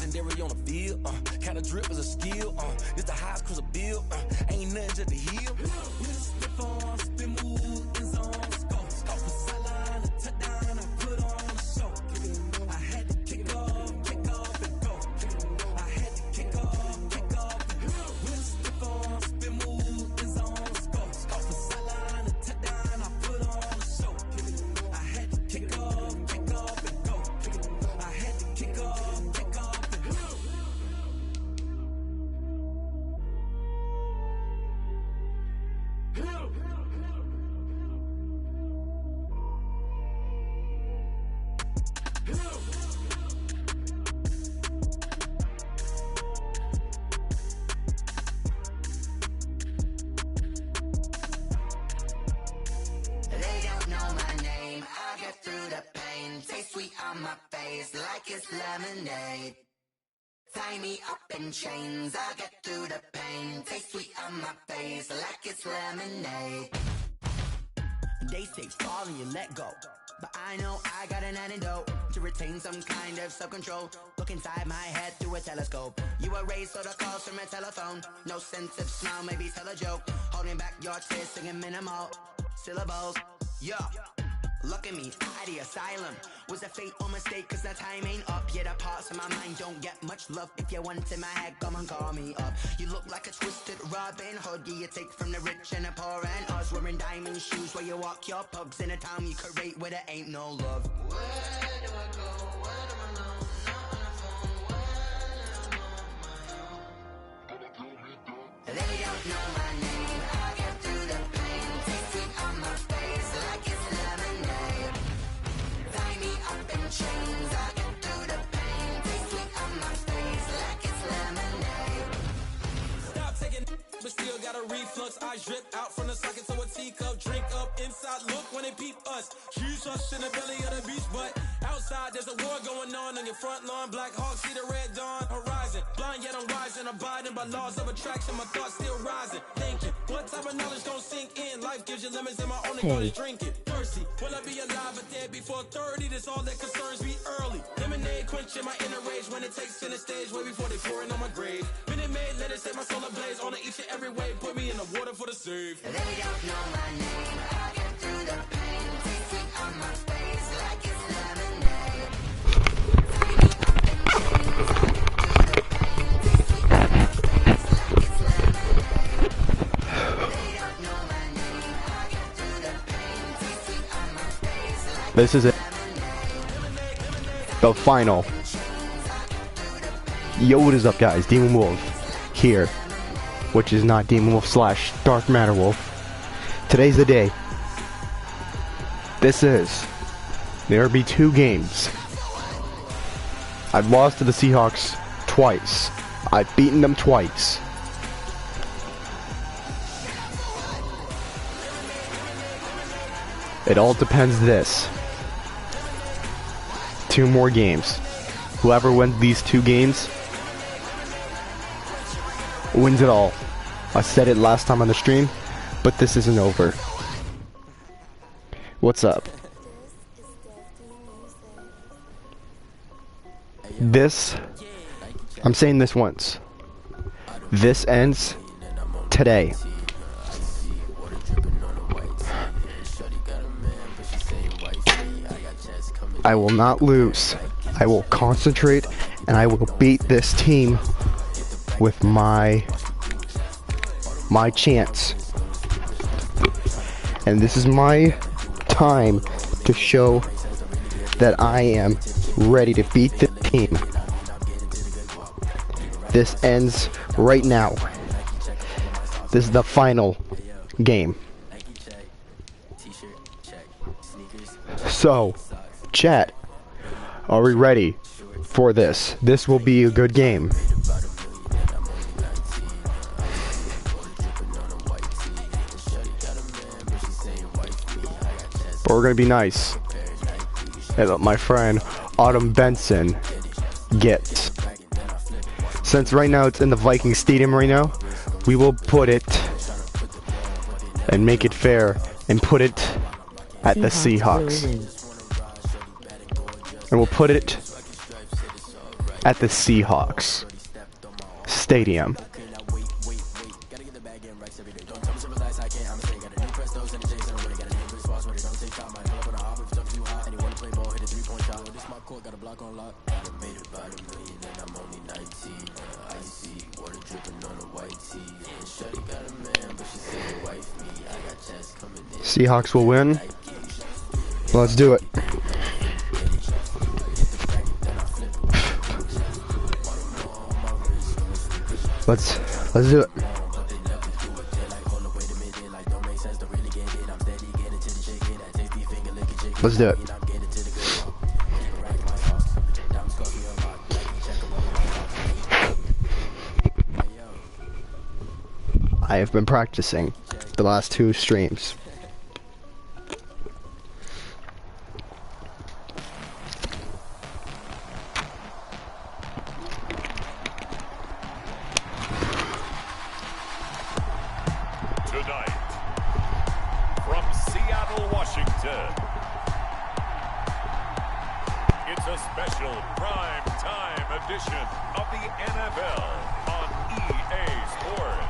legendary on the field. Kinda drip is a skill. It's the highest cause a bill. Ain't nothing just to heal. We just slip on, spin move, in zone, scope. Scope the sideline, a touchdown, I put on a show. I had to kick off and go. I had to kick off and go. We just slip on, spin move, in zone, scope. Scope the sideline, a touchdown, I put on a show. I had to kick off and go. I had to kick off and go. They don't know my name, I get through the pain. Taste sweet on my face like it's lemonade. Tie me up in chains, I get through the pain. Taste sweet on my face like it's lemonade. They say fall and you let go, but I know I got an antidote to retain some kind of self-control. Look inside my head through a telescope. You erase all the calls from a telephone. No sense of smile, maybe tell a joke. Holding back your tears, singing minimal syllables. Yeah, look at me, at the asylum. Was a fate or mistake, cause the time ain't up. Yet the parts of my mind don't get much love. If you want in my head, come and call me up. You look like a twisted Robin Hood. Yeah, you take from the rich and the poor and us. Wearing diamond shoes where you walk your pugs. In a town you create where there ain't no love. Where do I go? Where am I alone? Not on my own. They don't know my name. I get through the pain. Taste sweet on my face like it's lemonade. Tie me up in chains. I get through the pain. Taste sweet on my face like it's lemonade. Stop taking, but still got a reflux. Eyes drip out from the socket to a teacup. Drink up inside, look when they peep us. Huge us in the belly of the beach, but outside there's a war going on your front lawn. Black Hawks see the red dawn horizon. Blind yet I'm rising, abiding by laws of attraction. My thoughts still rising. Thinking, what type of knowledge gon' sink in? Life gives you lemons and my only goal is drinking. Thirsty, will I be alive or dead before 30? That's all that concerns me early. Lemonade quenching my inner rage when it takes center stage way before they pour it on my grave. Minute Maid, let it set my soul ablaze. On each and every way, put me in the water for the save. They don't know my name. I get through the pain. Taste sweet on my face like it's lemonade. Tie me up in chains. I get through the pain. Taste sweet on my face like it's lemonade. They don't know my name. I get through the pain. Taste sweet on my face like This is it. The final. Yo, what is up, guys? Demon Wolf here, which is not Demon Wolf / Dark Matter Wolf. Today's the day. There'll be 2 games. I've lost to the Seahawks twice. I've beaten them twice. It all depends this. 2 more games. Whoever wins these 2 games wins it all. I said it last time on the stream, but this isn't over. What's up? I'm saying this once. This ends today. I will not lose. I will concentrate and I will beat this team with my chance. And this is my time to show that I am ready to beat the team. This ends right now. This is the final game. So, chat, are we ready for this? This will be a good game. But we're gonna be nice and let my friend Autumn Benson get. Since right now it's in the Vikings stadium right now, we will put it and make it fair and put it at the Seahawks. And we'll put it at the Seahawks Stadium. Seahawks will win. Let's do it. Let's do it. Let's do it. I have been practicing the last 2 streams. Tonight, from Seattle, Washington, it's a special prime time edition of the NFL on EA Sports.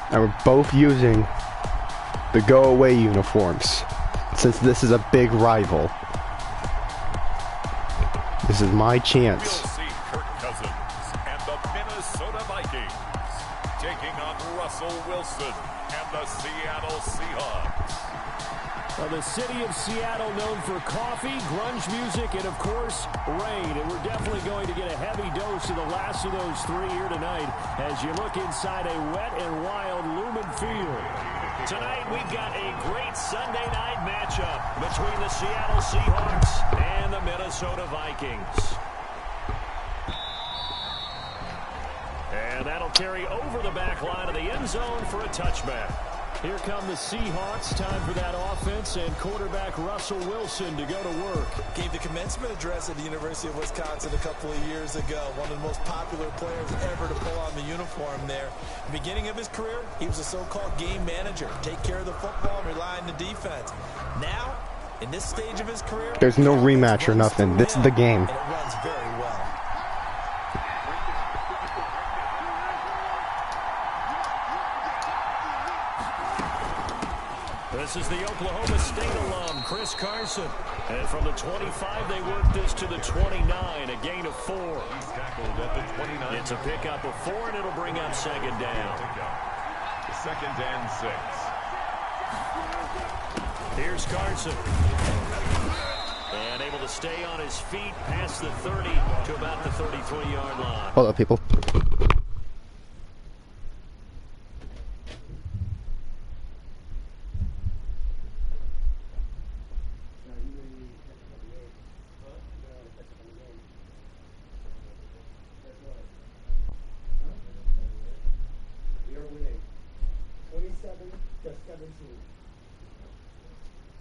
And we're both using the go-away uniforms, since this is a big rival. This is my chance. We'll see Kirk Cousins and the Minnesota Vikings taking on Russell Wilson and the Seattle Seahawks. Well, the city of Seattle known for coffee, grunge music, and of course, rain. And we're definitely going to get a heavy dose of the last of those 3 here tonight as you look inside a wet and wild Lumen Field. Tonight, we've got a great Sunday night matchup between the Seattle Seahawks and the Minnesota Vikings. And that'll carry over the back line of the end zone for a touchback. Here come the Seahawks. Time for that offense and quarterback Russell Wilson to go to work. Gave the commencement address at the University of Wisconsin a couple of years ago. One of the most popular players ever to pull on the uniform there. The beginning of his career, he was a so-called game manager. Take care of the football and rely on the defense. Now, in this stage of his career, There's no rematch or nothing. This is the game. and it runs very well. This is the Oklahoma State alum, Chris Carson. And from the 25, they work this to the 29, a gain of 4. He's tackled at the 29. It's a pickup of 4, and it'll bring up second down. Second and 6. Here's Carson. And able to stay on his feet past the 30 to about the 33-yard line. Hold up, people.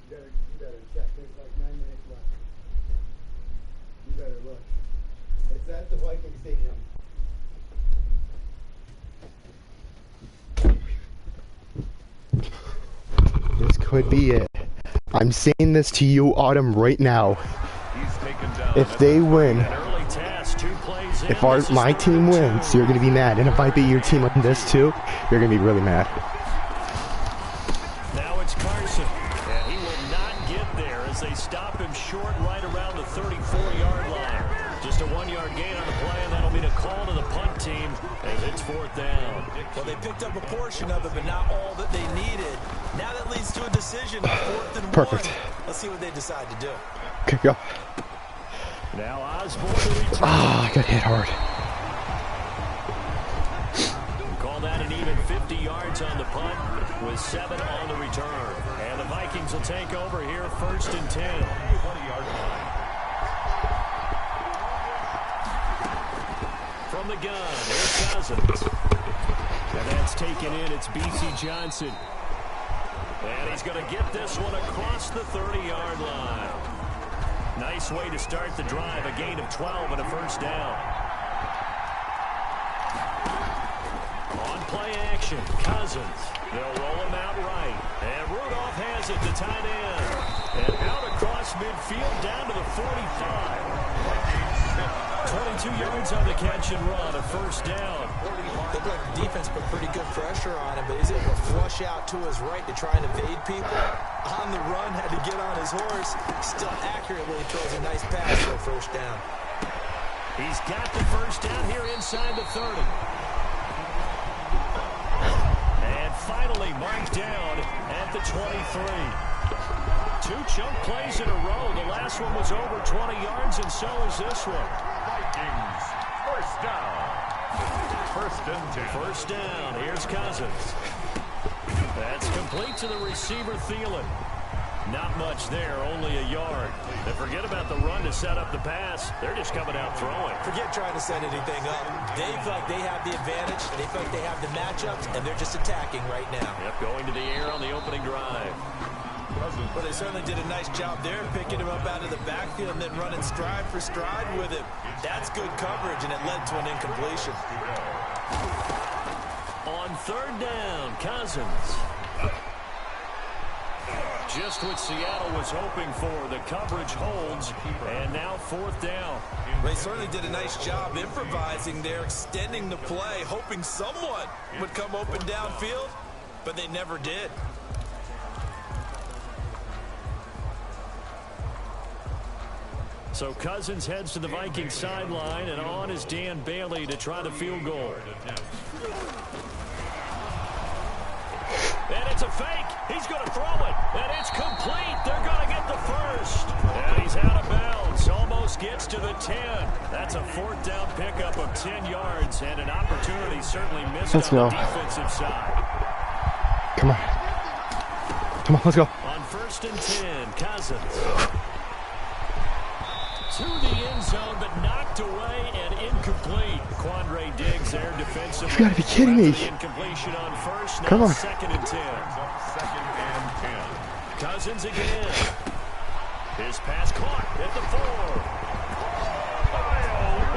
You better check. There's like 9 minutes left. You better look. It's at the Vikings Stadium. This could be it. I'm saying this to you, Autumn, right now. If they win, if my team wins, you're going to be mad. And if I beat your team on this too, you're going to be really mad. Now it's Carson. And he will not get there as they stop him short right around the 34-yard line. Just a 1-yard gain on the play, and that'll mean a call to the punt team as it's 4th down. Well, they picked up a portion of it, but not all that they needed. Now that leads to a decision on 4th and 1. Perfect. Let's see what they decide to do. Okay, go. Now Osborne to return. Ah, I got hit hard. Call that an even 50 yards on the punt with 7 on the return. And the Vikings will take over here 1st and 10. 20-yard line. From the gun, here's Cousins. And that's taken in. It's B.C. Johnson. And he's going to get this one across the 30-yard line. Nice way to start the drive. A gain of 12 and a 1st down. On play action. action. Cousins. They'll roll him out right. And Rudolph has it to tight end. And out across midfield down to the 45. 22 yards on the catch and run, a first down. Looked like the defense put pretty good pressure on him, but he's able to flush out to his right to try and evade people. On the run, had to get on his horse. Still accurately throws a nice pass for a first down. He's got the first down here inside the 30. And finally marked down at the 23. 2 chunk plays in a row. The last one was over 20 yards, and so is this one. Vikings, first down. First and 10. First down. Here's Cousins. That's complete to the receiver, Thielen. Not much there, only a yard. And forget about the run to set up the pass. They're just coming out throwing. Forget trying to set anything up. They feel like they have the advantage. They feel like they have the matchups, and they're just attacking right now. Yep, going to the air on the opening drive. But they certainly did a nice job there, picking him up out of the backfield and then running stride for stride with him. That's good coverage, and it led to an incompletion. On third down, Cousins. Just what Seattle was hoping for. The coverage holds, and now fourth down. They certainly did a nice job improvising there, extending the play, hoping someone would come open downfield, but they never did. So Cousins heads to the Vikings sideline, and on is Dan Bailey to try the field goal. And it's a fake. He's going to throw it. And it's complete. They're going to get the first. And he's out of bounds. Almost gets to the 10. That's a fourth down pickup of 10 yards and an opportunity certainly missed on the defensive side. Come on. Come on, let's go. On first and 10, Cousins. To the end zone, but knocked away and incomplete. Quandre Diggs there defensively. You gotta be kidding me. Incompletion on first. Now Come on. Second and 10. Cousins again. His pass caught at the 4.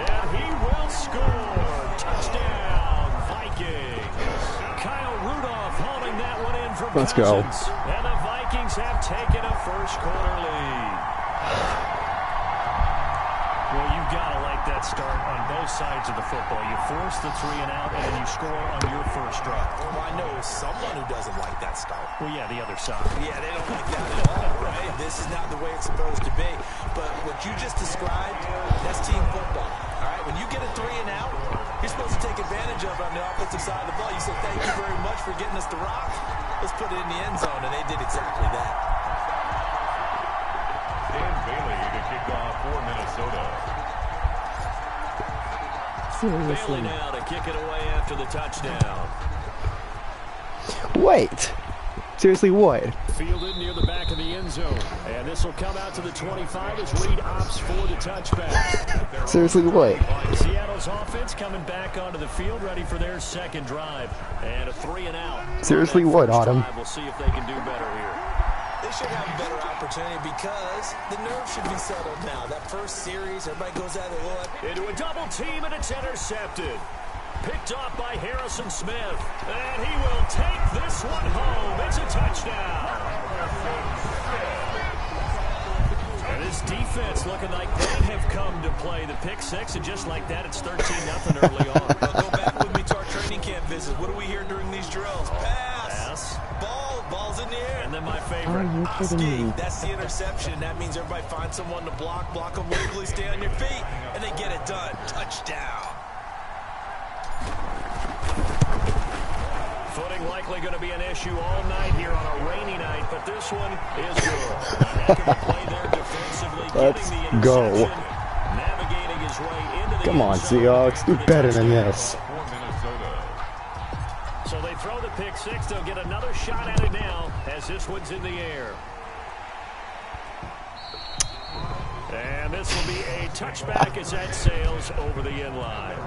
And he will score. Touchdown, Vikings. Kyle Rudolph holding that one in for Let's Cousins. go. And the Vikings have taken a first quarter lead. Well, you've got to like that start on both sides of the football. You force the 3 and out, and then you score on your first drive. Well, I know someone who doesn't like that start. Well, yeah, the other side. Yeah, they don't like that at all, right? This is not the way it's supposed to be. But what you just described, that's team football. All right, when you get a 3 and out, you're supposed to take advantage of it on the offensive side of the ball. You say, thank you very much for getting us the rock. Let's put it in the end zone, and they did exactly that. Dan Bailey to kick off for Minnesota. Bailey now to kick it away after the touchdown. Wait. Seriously, what? Fielded near the back of the end zone. And this will come out to the 25 as Reed opts for the touchback. Seriously, what? Seattle's offense coming back onto the field, ready for their second drive. And a 3 and out. Seriously, what, Autumn? We'll see if they can do better here. They should have a better opportunity because the nerves should be settled now. That first series, everybody goes at it a little. Into a double team, and it's intercepted. Picked off by Harrison Smith. And he will take this one home. It's a touchdown. And this defense looking like they have come to play. The pick 6, and just like that, it's 13-0 early on. Now go back with me to our training camp visit. What do we hear during these drills? Pass. Ball's in the air. And then my favorite. Are you kidding me? That's the interception. That means everybody finds someone to block them legally, stay on your feet, and they get it done. Touchdown. Footing likely going to be an issue all night here on a rainy night, but this one is good. Heck of a play there defensively. Let's getting the go. interception, navigating his way into the Come on, end zone. Seahawks. Do better than this. So they throw the pick 6. They'll get another shot at it now as this one's in the air. And this will be a touchback as that sails over the end line.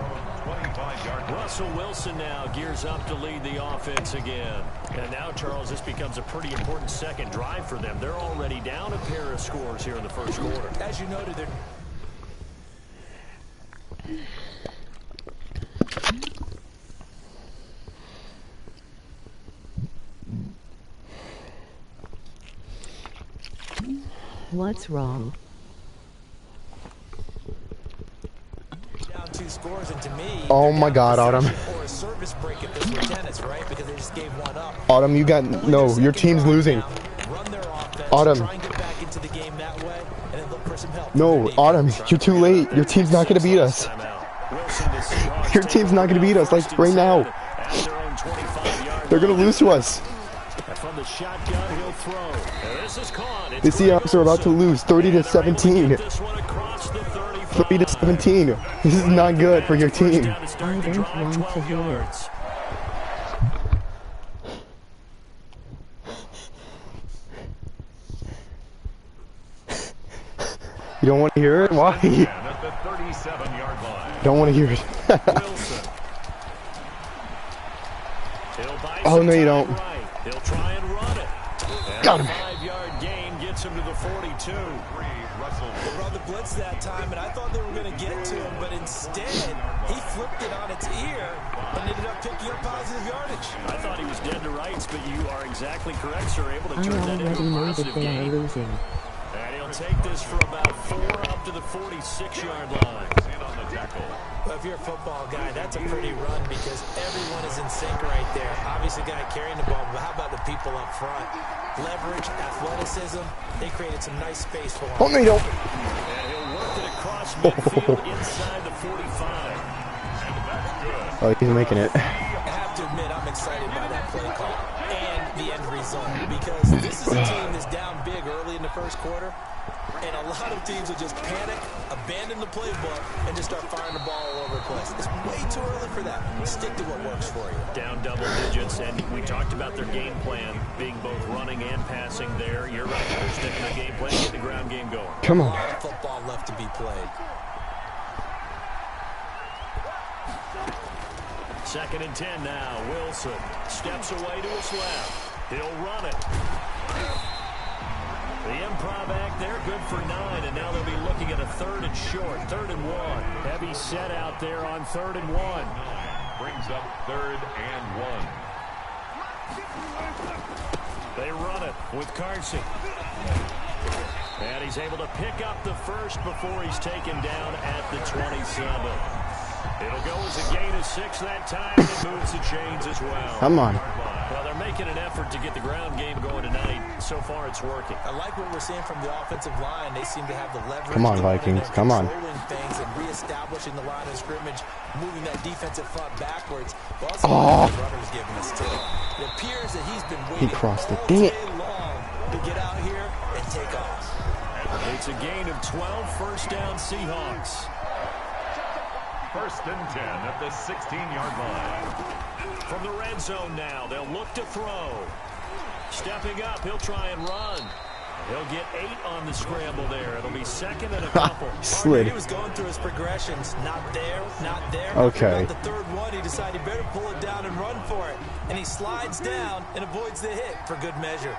Russell Wilson now gears up to lead the offense again. And now, Charles, this becomes a pretty important second drive for them. They're already down a pair of scores here in the first quarter. As you noted, they're... What's wrong? Down 2 scores, and to me, Oh my God, Autumn. or a service break if this were tennis, right? Because they just gave one up. Autumn, you got no. Your team's losing. Run their offense, Autumn. try and get back into the game that way, and then look for some help. No, Autumn, you're too late. Your team's not gonna beat us. Your team's not gonna beat us. Like right now, they're gonna lose to us. From the shotgun, he'll throw. This is caught. The Seahawks are about to lose 30-17. 30-17. This is not good for your team. I don't want to hear it. You don't want to hear it? Why? Don't want to hear it. Oh, no, you don't. He'll try and run it. Got him. 5-yard gain gets him to the 42. They run the blitz that time, and I thought they were going to get to him, but instead, he flipped it on its ear and ended up picking up positive yardage. I thought he was dead to rights, but you are exactly correct, sir. Able to I turn that into already a know that positive they are gain. losing. And he'll take this for about 4 up to the 46-yard line. Well, if you're a football guy, that's a pretty run because everyone is in sync right there. Obviously, guy carrying the ball, but how about the people up front? Leverage, athleticism, they created some nice space for him. Oh, no, you don't. And he'll work it across midfield inside the 45. Oh, he's making it. I have to admit, I'm excited by that play call and the end result because this is a team that's down big early in the first quarter, and a lot of teams will just panic, abandon the playbook, and just start firing the ball all over the place. It's way too early for that. Stick to what works for you. Down double digits, and we talked about their game plan being both running and passing there. You're right. They're sticking to the game plan, getting the ground game going. Come on. A lot of football left to be played. Second and 10 now. Wilson steps away to his left. He'll run it. The improv act there, good for 9, and now they'll be looking at a 3rd and short, 3rd and 1. Heavy set out there on 3rd and 1. Brings up 3rd and 1. They run it with Carson. And he's able to pick up the first before he's taken down at the 27. It'll go as a gain of 6 that time. It moves the chains as well. Come on. Well, they're making an effort to get the ground game going tonight. So far, it's working. I like what we're seeing from the offensive line. They seem to have the leverage. Come on, Vikings. Come on. Controlling things and reestablishing the line of scrimmage, moving that defensive front backwards. Also, the runner's giving us too. It appears that he's been waiting all day long to get out here and take off. It's a gain of 12, first down Seahawks. 1st and 10 at the 16-yard line. From the red zone now, they'll look to throw. Stepping up, he'll try and run. He'll get 8 on the scramble there. It'll be 2nd and a couple. Slid. He was going through his progressions. Not there, not there. Okay. About the 3rd one, he decided he better pull it down and run for it. And he slides down and avoids the hit for good measure.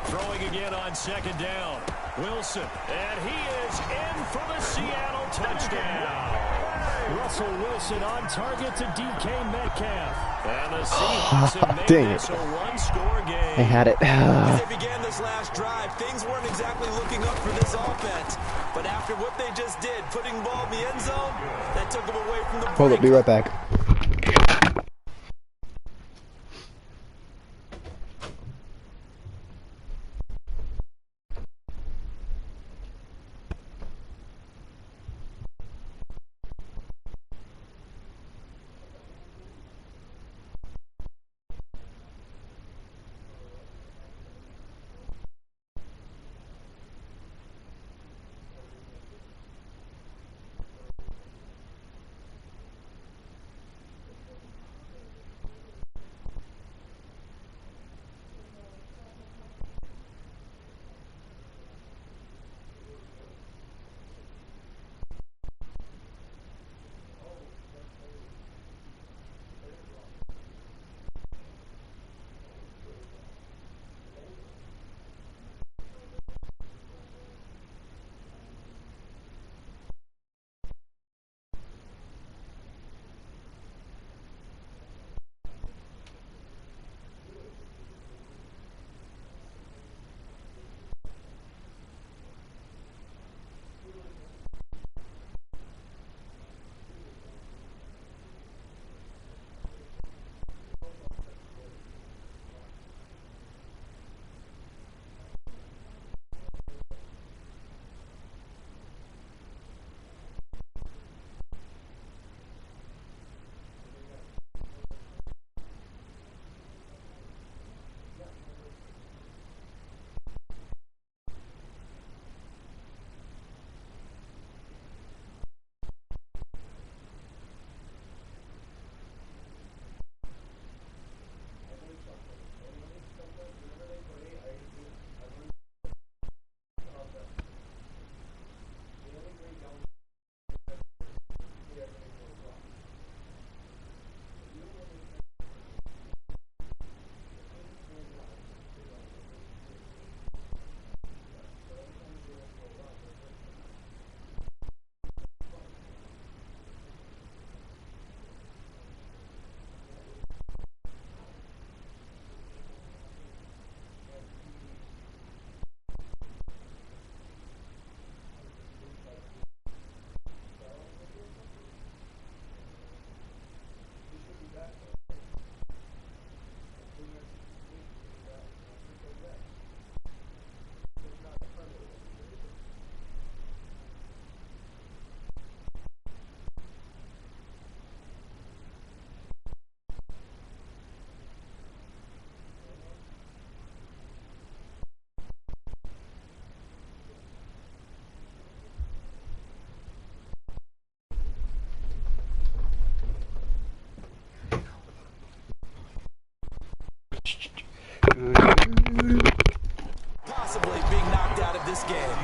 Throwing again on 2nd down. Wilson, and he is in for the Seattle touchdown. Russell Wilson on target to DK Metcalf. And the Seahawks have made this a one-score game. I had it. As they began this last drive, things weren't exactly looking up for this offense. But after what they just did, putting the ball in the end zone, that took them away from the break. Hold up, be right back.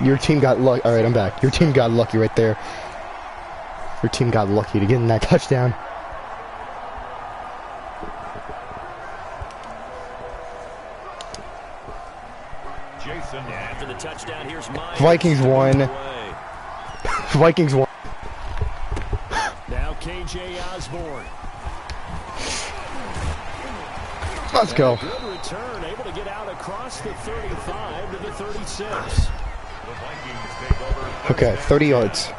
Your team got lucky. All right, I'm back. Your team got lucky right there. Your team got lucky to get in that touchdown. Jason. After the touchdown, here's Myers. Vikings won. Vikings won. Now KJ Osborne. Let's go. Good return, able to get out across the 35 to the 36. Okay, 30 yards.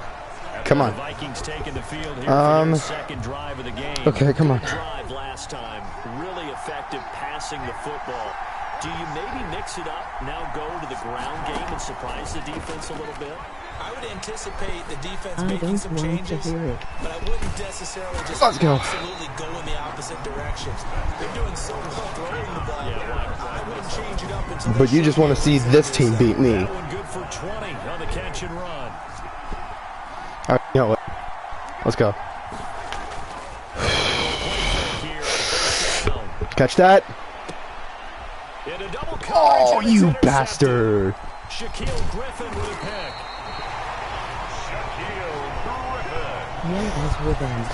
Come on. The Vikings taking the field here for their second drive of the game. Okay, come on. Drive last time, really effective passing the football. Do you maybe mix it up, now go to the ground game and surprise the defense a little bit? I would anticipate the defense I making don't some want to changes, hear it. but I wouldn't necessarily just Let's go. absolutely go in the opposite direction. They're doing so well throwing the ball. I wouldn't change it up until But you just want to see this team beat me. That one good for 20 on the catch and run. All right, you know what? Let's go. Catch that. Oh, you bastard. Shaquille Griffin with a pick. Yankees revenge.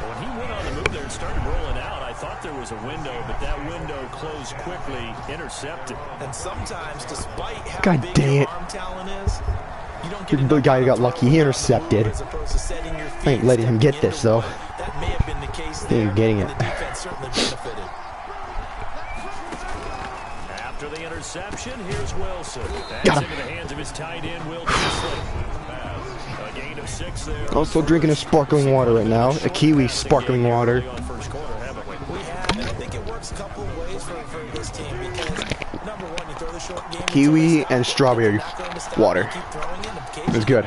When he went on the move there and started rolling out, I thought there was a window, but that window closed quickly, intercepted. And sometimes, despite how God big dang your it. arm talent is, you don't get The guy got lucky. He intercepted. as opposed to setting your feet I ain't letting him and get stepping this, into though. one. That may have been the case He ain't there, getting and it. the defense certainly benefited. After the interception, here's Wilson. Got That's him. into the hands of his tight end, Will Dissly. A gain of 6 there. Also drinking a sparkling water right now. A kiwi sparkling water. First quarter, haven't we? We have, and I think it works a couple of ways for this team because, number one, you throw the short game. Kiwi and strawberry water. It was good.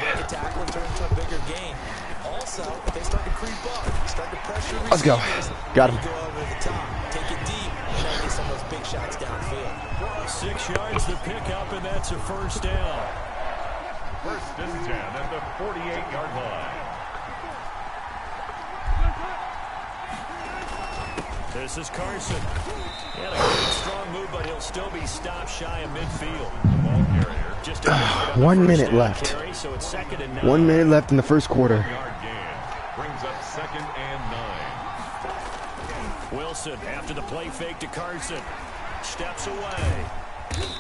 Also, if they start to creep up, start to pressure Let's go. Got him. go over the top, take it deep, and then get some of those big shots downfield. 6 yards to pick up, and that's a first down. First and 10 at the 48-yard line. This is Carson. He had a good, strong move, but he'll still be stopped shy of midfield. Ball carrier. Just 1 minute left. carry, so it's 2nd and 9. 1 minute left in the first quarter. Yard gain. Brings up 2nd and 9. Wilson, after the play fake to Carson, steps away.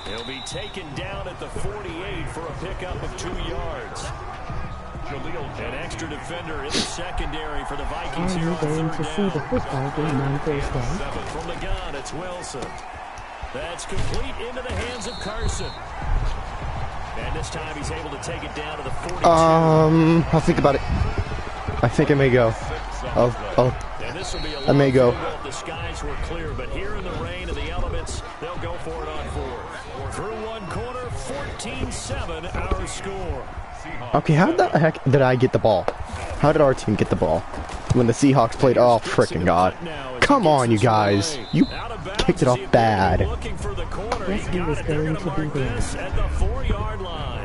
He'll be taken down at the 48 for a pickup of 2 yards. An extra defender in the secondary for the Vikings Are here you on going third to see down. the football game on Thursday? From the gun, it's Wilson. That's complete into the hands of Carson. And this time he's able to take it down to the 42. I'll think about it. I think I may go. And this will be a I may go. long field goal if the skies were clear, but here in the rain and the elements, they'll go for it on 4. Through one quarter, 14-7 our score. Okay, how the heck did I get the ball? How did our team get the ball? When the Seahawks played, oh frickin' god. Come on, you guys. You kicked it off bad. Yes, he was going to be there. At the 4-yard line.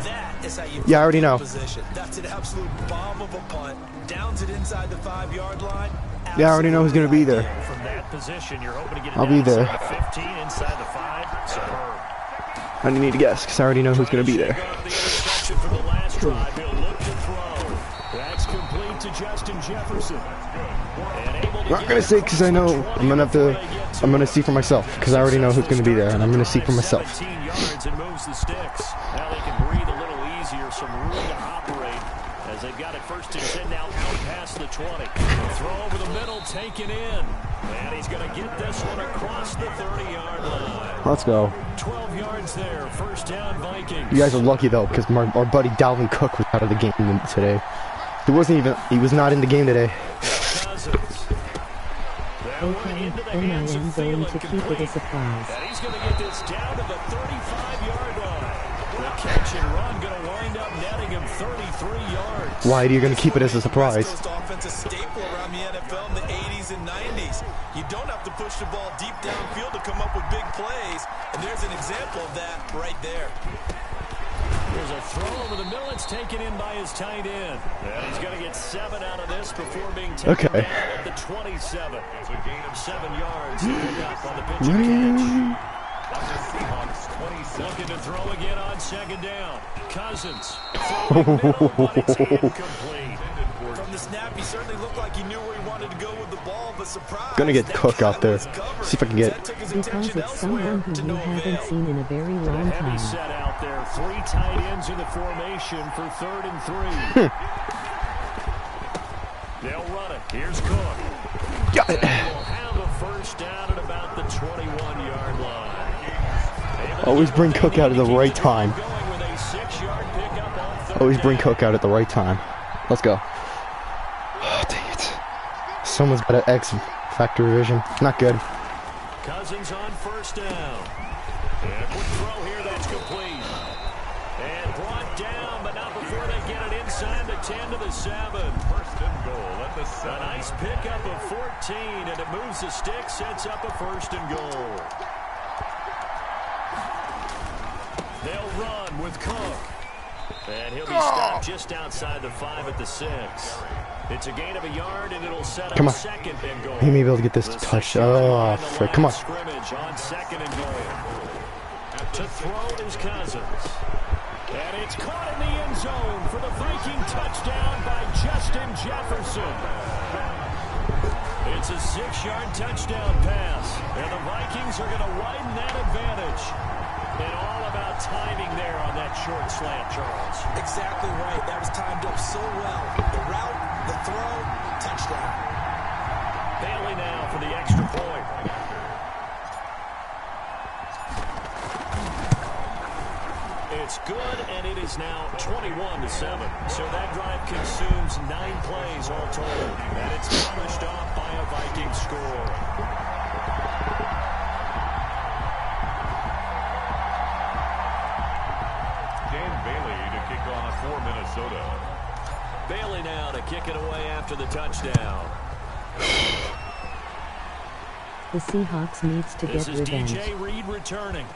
That is how you Yeah, I already know. position. That's an absolute bomb of a punt. Downs it inside the 5-yard line. Yeah, I already know who's gonna be there. From that position, you're hoping to get it I'll be down there. inside the 15, inside the 5. Superb. I don't need to guess, because I already know who's going to be there. The interception for the last drive. He'll look to throw. That's complete to Justin Jefferson. I'm not going to say because I know I'm going to see for myself, because I already know who's going to be there, and I'm going to see for myself. 17 yards and moves the sticks. Now they can breathe a little easier, some room to operate as they've got it 1st and 10 now out past the 20. Throw over the middle, taken in. And he's going to get this one across the 30-yard line. Let's go. 12 yards there, first down Vikings. You guys are lucky, though, because our buddy Dalvin Cook was out of the game today. He was not in the game today. Cousins. That one Okay, into the then I hands of am going Thielen, to keep it a complete. surprise. And he's going to get this down to the 35-yard line. The catch and run going to wind up netting him 33 yards. Why are you going to keep it as a surprise? West Coast offense, a staple around the NFL in the 80s and 90s. You don't have to push the ball deep downfield to come up with big plays, and there's an example of that right there. There's a throw over the middle. It's taken in by his tight end. And he's going to get 7 out of this before being taken down at the 27. It's a gain of 7 yards to pick up on the pitch and catch. That's the Seahawks Looking to throw again on second down. Cousins. Throwing middle, but it's incomplete. From the snap, he certainly looked like he knew where he wanted to go with the ball, but surprise. Gonna get Cook out there. See if I can get. Because it's someone who we haven't seen in a very long Heavy time. set out there. 3 tight ends in the formation for 3rd and 3. They'll run it. Here's Cook. Got it. We'll have a first down at about the 21-yard line. Always bring Cook out at the right time. Always bring Cook out at the right time. Let's go. Oh, dang it. Someone's got an X factor vision. Not good. Cousins on first down. And a quick throw here that's complete. And brought down, but not before they get it inside the 10 to the 7. First and goal at the 7. A nice pickup of 14, and it moves the stick, sets up a first and goal. They'll run with Cook. And he'll be stopped just outside the 5 at the 6. It's a gain of a yard, and it'll set up second and goal. He may be able to get this touch. Oh, frick. Come on. Scrimmage on second and goal. To throw is Cousins. And it's caught in the end zone for the Viking touchdown by Justin Jefferson. It's a 6-yard touchdown pass. And the Vikings are going to widen that advantage. And all about timing there on that short slant, Charles. Exactly right. That was timed up so well. The route, the throw, touchdown. Bailey now for the extra point. It's good, and it is now 21-7. So that drive consumes 9 plays all total. And it's finished off by a Viking score. For Minnesota. Bailey now to kick it away after the touchdown. The Seahawks needs to This get is revenge. DJ Reed returning.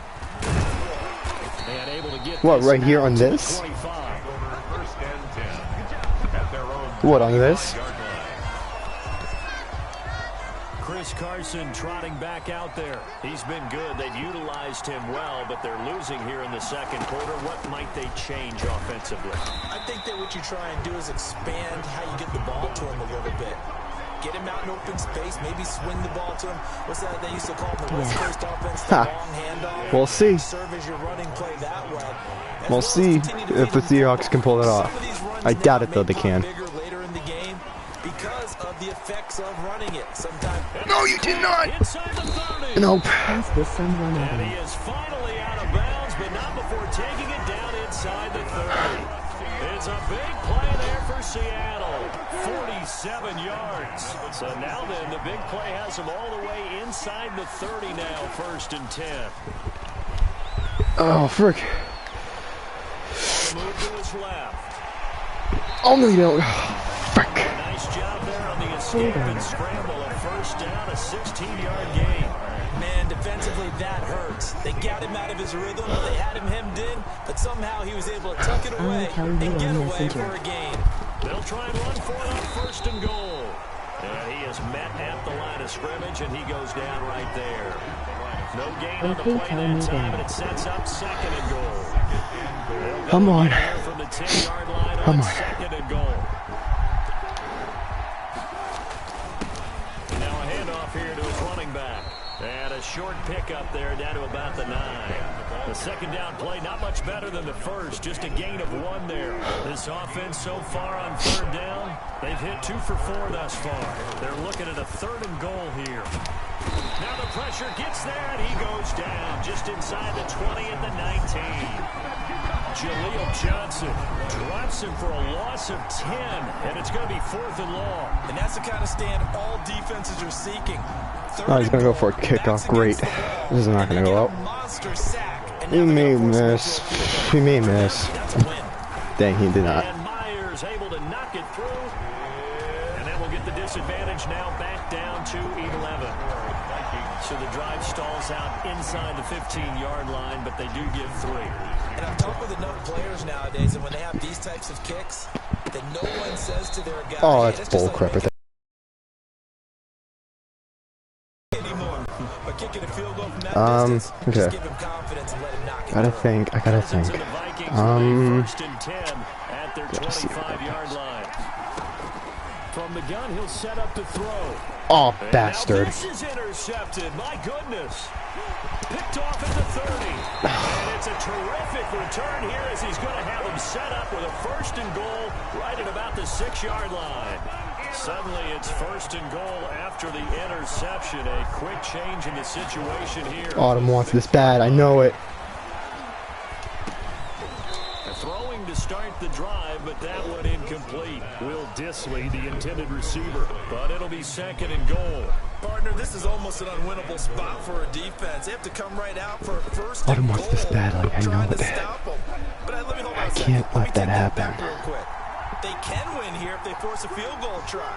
And able to get What, right here on this? 25. First and 10 at their own. What, on this? Chris Carson trotting back out there. He's been good. They've utilized him well, but they're losing here in the second quarter. What might they change offensively? I think that what you try and do is expand how you get the ball to him a little bit. Get him out in open space, maybe swing the ball to him. What's that they used to call the West Coast offense? The long handoff. We'll see. Serve as your running play that way. We'll see if the Seahawks can pull it off. I doubt it, though, they can. Later in the game because of the effects of running it. Sometimes. No, you did not! Inside the 30. Nope. Pass this someone And he other. is finally out of bounds, but not before taking it down inside the 30. It's a big play there for Seattle. 47 yards. So now then, the big play has him all the way inside the 30 now, first and 10. Oh, frick. On the move to his left. Oh, no, you don't. Frick. Nice job there on the escape and scramble. A first down, a 16-yard gain. Man, defensively, that hurts. They got him out of his rhythm. They had him hemmed in, but somehow he was able to tuck it away and get away for a gain. They'll try and run for it on first and goal. And he is met at the line of scrimmage, and he goes down right there. No gain on the play that time, and it sets up second and goal. Come on. From the 10-yard line Come on on. second and goal. Now a handoff here to his running back. And a short pickup there down to about the 9. The second down play, not much better than the first. Just a gain of 1 there. This offense so far on third down, they've hit 2 for 4 thus far. They're looking at a third and goal here. Now the pressure gets there, and he goes down just inside the 20 at the 19. Jaleel Johnson drops him for a loss of 10, and it's going to be 4th and long. And that's the kind of stand all defenses are seeking. Oh, he's going to go for a kickoff. Great. This is not going to go out. He may miss. He may miss. Dang, he did not. And Myers able to knock it through. And that will get the disadvantage now back down to 11. So the drive stalls out inside the 15-yard line, but they do give 3. And I've talked with enough players nowadays, and when they have these types of kicks, that no one says to their guy, Oh, that's bull crap. anymore. But kicking a field goal from that distance, okay. just give him confidence and let him knock it I gotta through. think. First and 10 at their 25-yard line. From the gun, he'll set up to throw. Oh, bastard. Now this is intercepted. My goodness. Picked off at the 30. And it's a terrific return here as he's going to have him set up with a first and goal right at about the 6-yard line. Suddenly it's first and goal after the interception. A quick change in the situation here. Autumn wants this bad. I know it. Throwing to start the drive, but that one incomplete. Will Disley, the intended receiver, but it'll be second and goal. Partner, this is almost an unwinnable spot for a defense. They have to come right out for a first and Autumn goal. wants this bad. Like, I know it. I can't let that happen. Real quick. They can win here if they force a field goal try.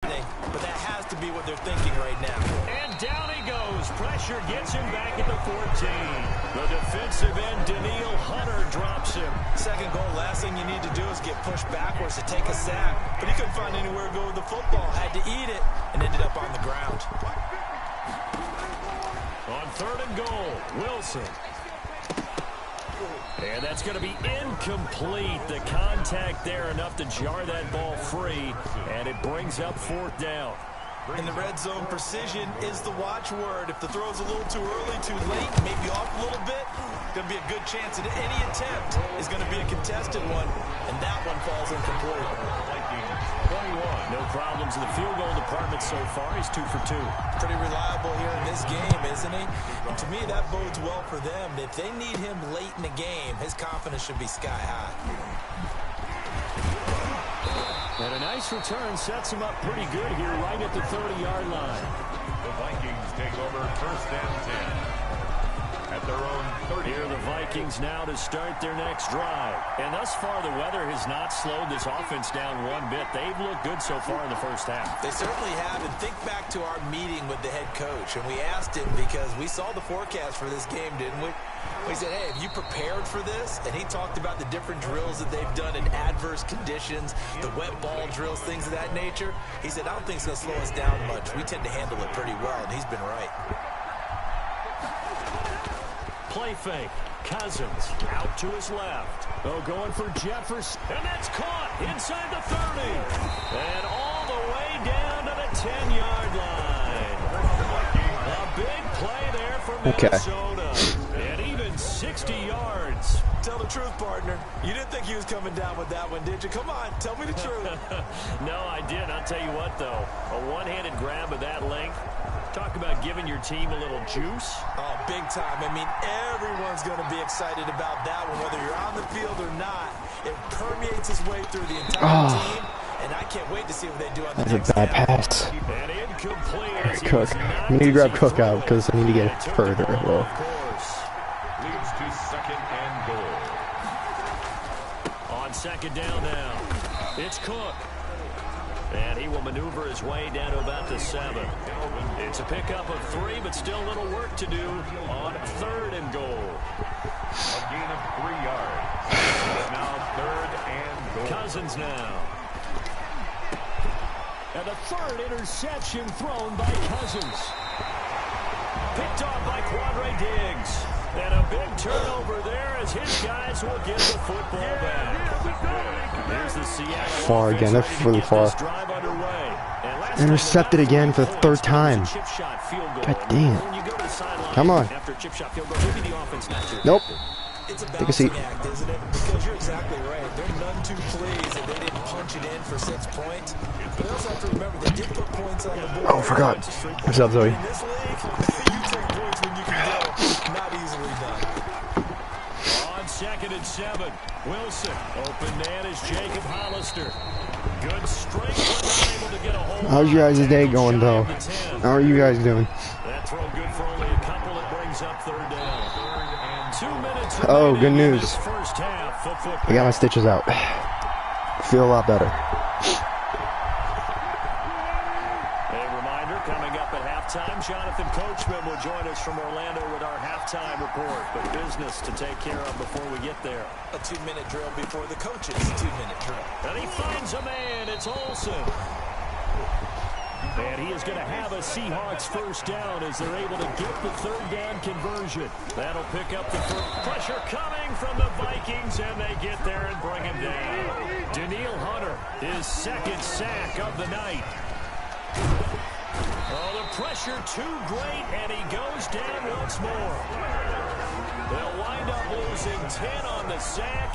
But that has to be what they're thinking right now. And down he goes. Pressure gets him back at the 14. The defensive end, Daniil Hunter, drops him. Second goal, last thing you need to do is get pushed backwards to take a sack. But he couldn't find anywhere to go with the football. Had to eat it and ended up on the ground. On third and goal, Wilson. And that's going to be incomplete. The contact there enough to jar that ball free, and it brings up fourth down. In the red zone, precision is the watchword. If the throw's a little too early, too late, maybe off a little bit, going to be a good chance that any attempt is going to be a contested one, and that one falls incomplete. 21. No problems in the field goal department so far. He's 2 for 2. Pretty reliable here in this game, isn't he? And to me, that bodes well for them. If they need him late in the game, his confidence should be sky high. And a nice return sets him up pretty good here right at the 30-yard line. The Vikings take over first and 10. At their own 30. Here are the Vikings now to start their next drive. And thus far, the weather has not slowed this offense down one bit. They've looked good so far in the first half. They certainly have. And think back to our meeting with the head coach. And we asked him because we saw the forecast for this game, didn't we? We said, hey, have you prepared for this? And he talked about the different drills that they've done in adverse conditions, the wet ball drills, things of that nature. He said, I don't think it's going to slow us down much. We tend to handle it pretty well, and he's been right. Play fake. Cousins out to his left. Oh, going for Jefferson. And that's caught inside the 30. And all the way down to the 10-yard line. A big play there for Minnesota. And even 60 yards. Tell the truth, partner. You didn't think he was coming down with that one, did you? Come on, tell me the truth. No, I didn't. I'll tell you what, though. A one-handed grab of that length. Talk about giving your team a little juice. Oh, big time. I mean, everyone's going to be excited about that one, whether you're on the field or not. It permeates its way through the entire team, and I can't wait to see what they do on the next That's a bad pass. Cook. I need to grab Cook out because I need to get further. Well. Leads to second and goal. On second down now, it's Cook. And he will maneuver his way down to about the 7. It's a pickup of 3, but still a little work to do on third and goal. A gain of 3 yards. It's now third and goal. Cousins now. And a third interception thrown by Cousins. Picked off by Quadre Diggs. And a big turnover there as his guys will get the football back. There's the Seattle far again. They're really far. Intercepted again for the third time. God damn. Come on. Nope. It's a take a seat. balancing act, isn't it? Because you're exactly right. They're none too pleased that they didn't punch it in for 6 points. But they also have to remember they did put points on the board. Oh, forgot. What's up, Zoe? In this league, you take points when you can go. Not easily done. On second and 7, Wilson. Open man is Jacob Hollister. Good strength, but not able to get a hold. How's your guys' day going, though? How are you guys doing? That throw good for only a couple. It brings up third down. 2 minutes Oh, good news. First half of football. I got my stitches out. Feel a lot better. A reminder, coming up at halftime, Jonathan Coachman will join us from Orlando with our halftime report. But business to take care of before we get there. A 2-minute drill before the coach's 2-minute drill. And he finds a man. It's Olsen. And he is going to have a Seahawks first down as they're able to get the third down conversion. That'll pick up the first. Pressure coming from the Vikings, and they get there and bring him down. Danielle Hunter, his second sack of the night. Oh, the pressure too great, and he goes down once more. They'll wind up losing 10 on the sack,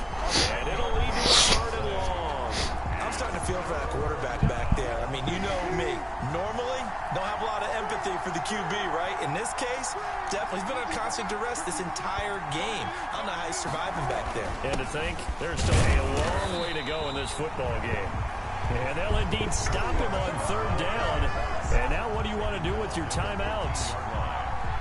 and it'll lead to a 3rd and long. I'm starting to feel for that quarterback back there. I mean, you know me. Normally, don't have a lot of empathy for the QB, right? In this case, definitely. He's been on constant duress this entire game. I don't know how he's surviving back there. And to think, there's still a long way to go in this football game. And they'll indeed stop him on 3rd down. And now what do you want to do with your timeouts?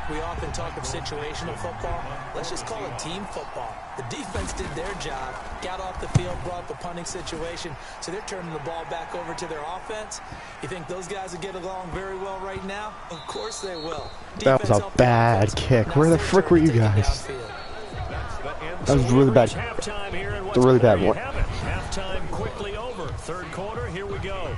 We often talk of situational football. Let's just call it team football. The defense did their job, got off the field, brought up a punting situation, so they're turning the ball back over to their offense. You think those guys will get along very well right now? Of course they will. That was a bad kick. Where the frick were you guys? That was really bad. It's a really bad one. Halftime quickly over. 3rd quarter, here we go.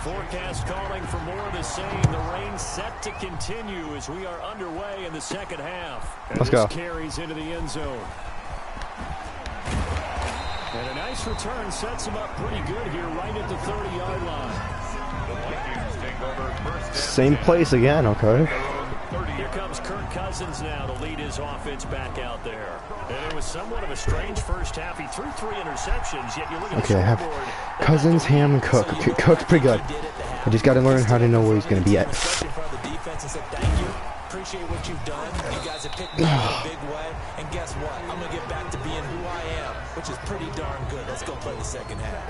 Forecast calling for more of the same. The rain set to continue as we are underway in the second half. And let's go. Carries into the end zone. And a nice return sets him up pretty good here right at the 30-yard line. Same place again, okay. Here comes Kirk Cousins now to lead his offense back out there. And it was somewhat of a strange first half. He threw 3 interceptions, yet you look at the I have scoreboard. Cousins, Ham, and Cook. Okay, Cook's pretty good. I just got to learn how to know where he's going to be at. Appreciate what you've done. You guys have picked me up in a big way. And guess what? I'm going to get back to being who I am, which is pretty darn good. Let's go play the second half.